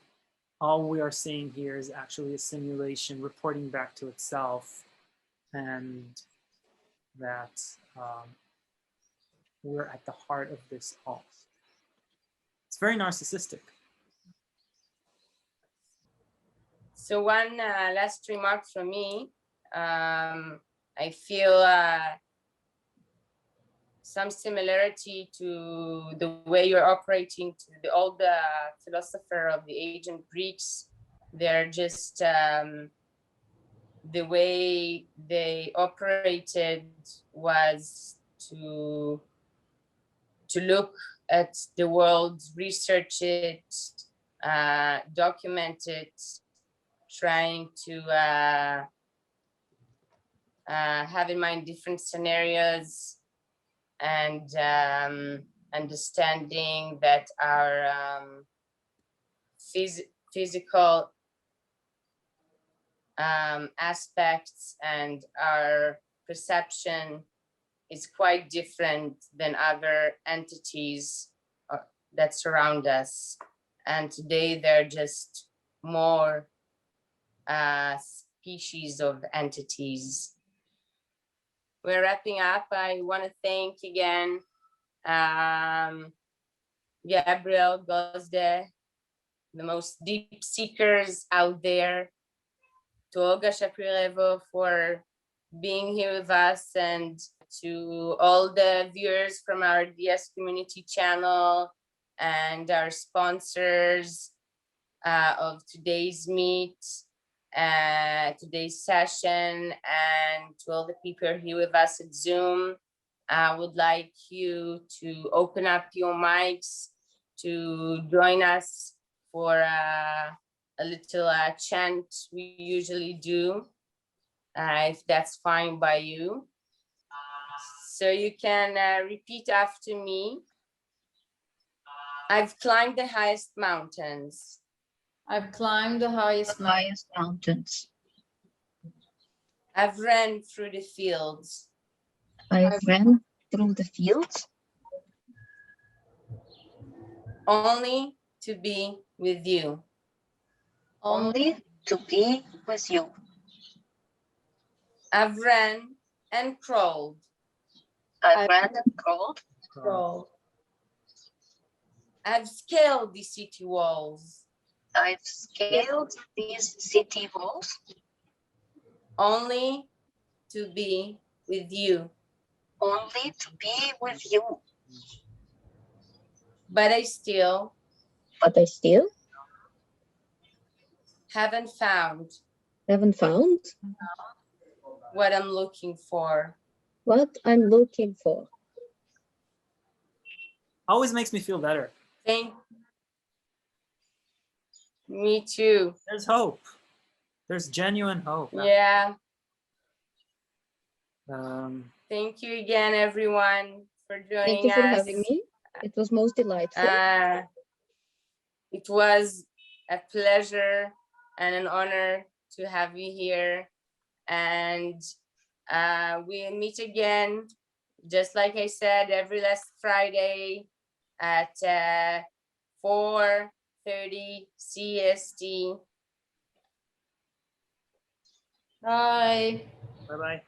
all we are seeing here is actually a simulation reporting back to itself, and that we're at the heart of this all. It's very narcissistic. So one last remark from me. I feel some similarity to the way you're operating to the old philosopher of the ancient Greeks. They're just the way they operated was to look at the world, research it, document it, trying to have in mind different scenarios, and understanding that our physical aspects and our perception is quite different than other entities that surround us. And today they're just more species of entities. We're wrapping up. I want to thank again Gabriel Gosde, the most deep seekers out there, to Olga Shapirova for being here with us, and to all the viewers from our DS community channel and our sponsors of today's meet, today's session, and to all the people here with us at Zoom. I would like you to open up your mics to join us for a little chant we usually do, if that's fine by you. So you can repeat after me. I've climbed the highest mountains. I've climbed the highest mountains. I've ran through the fields. I've ran through the fields. Only to be with you. Only to be with you. I've ran and crawled. I've ran and crawled. I've scaled the city walls. I've scaled these city walls. Only to be with you. Only to be with you. But I still haven't found what I'm looking for. Always makes me feel better. Me too. There's hope. There's genuine hope. Yeah. Thank you again, everyone, for joining us. Thank you for having me. It was most delightful. It was a pleasure and an honor to have you here. And we'll meet again, just like I said, every last Friday at 4:30 CST. Bye. Bye-bye.